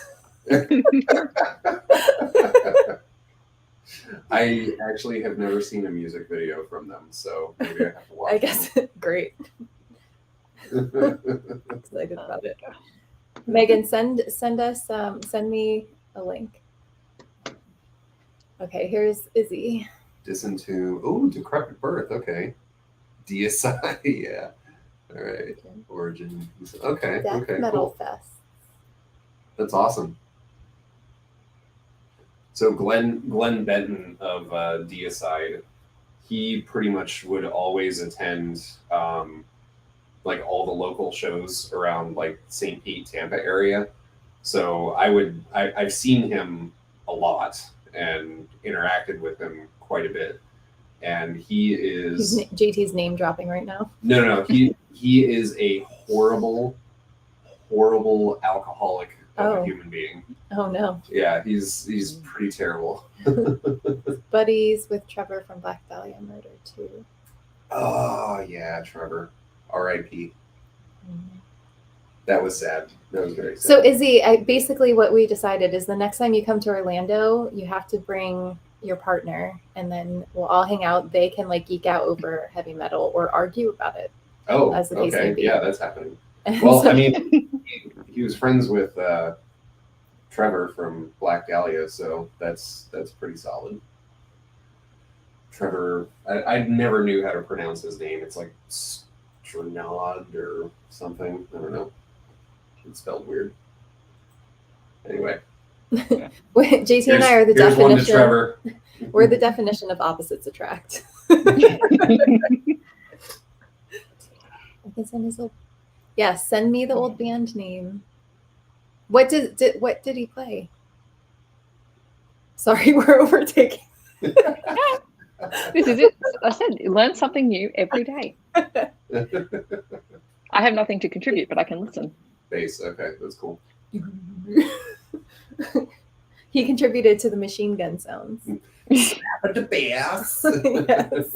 I actually have never seen a music video from them, so maybe I have to watch. I guess great. Excited about it. Megan, send me a link. Okay, here's Izzy. Disentomb. Oh, decrepit birth. Okay. Deicide. Yeah. All right. Origin. Okay. Death Okay. Metal Cool. Fest. That's awesome. So Glenn Benton of Deicide, he pretty much would always attend like all the local shows around like St. Pete, Tampa area. So I've seen him a lot and interacted with him quite a bit. And he is JT's name dropping right now. No, he is a horrible alcoholic of a human being. Oh no. Yeah, he's pretty terrible. Buddies with Trevor from Black Dahlia Murder too. Oh yeah, Trevor. R.I.P. That was sad. That was very sad. So Izzy, basically what we decided is the next time you come to Orlando, you have to bring your partner, and then we'll all hang out. They can like geek out over heavy metal or argue about it. Oh, as the case may okay. be. Yeah, that's happening. Well, I mean, he was friends with Trevor from Black Dahlia, so that's pretty solid. Trevor, I never knew how to pronounce his name. It's like Sternod or something. I don't know. It's spelled weird. Anyway. JT and I are the here's one to definition. Trevor. We're the definition of opposites attract. Yeah, send me the old band name. What did he play? Sorry, we're overtaking. This is it. I said, learn something new every day. I have nothing to contribute, but I can listen. Bass. Okay, that's cool. He contributed to the machine gun sounds. But the bass. Yes.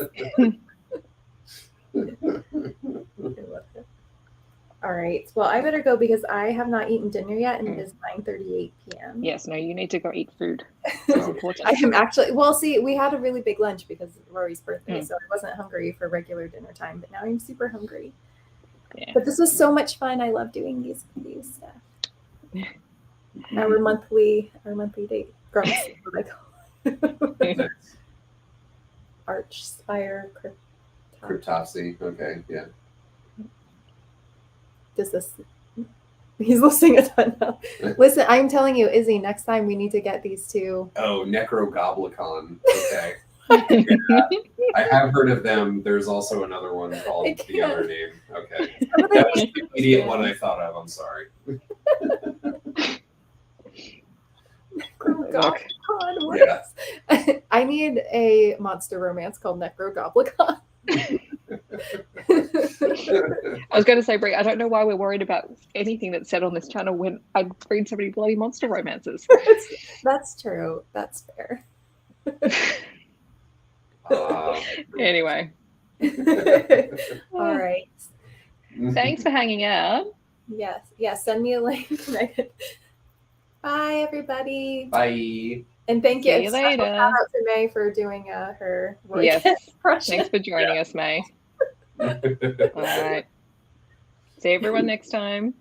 All right. Well, I better go because I have not eaten dinner yet, and it is 9:38 p.m. Yes, no, you need to go eat food. It's important. I am actually. Well, see, we had a really big lunch because of Rory's birthday, so I wasn't hungry for regular dinner time. But now I'm super hungry. Yeah. But this was so much fun. I love doing these stuff. Our monthly date. Grumps, what I call it. Arch Spire Cryptopsy. Okay, yeah. Does this? He's listening a ton now. Listen, I'm telling you, Izzy, next time we need to get these two. Oh, Necrogoblicon. Okay. Yeah, I have heard of them. There's also another one called the other name. Okay. That was the immediate one I thought of. I'm sorry. Necrogoblicon. Yeah. I need a monster romance called Necrogoblicon. I was going to say, Bree, I don't know why we're worried about anything that's said on this channel when I read so many bloody monster romances. That's true. That's fair. Anyway. All right. Thanks for hanging out. Yes. Yeah. Send me a link. Bye, everybody. Bye. And thank you. See you later. Shout out to May for doing her Yes. impression. Thanks for joining us, May. All right. See everyone next time.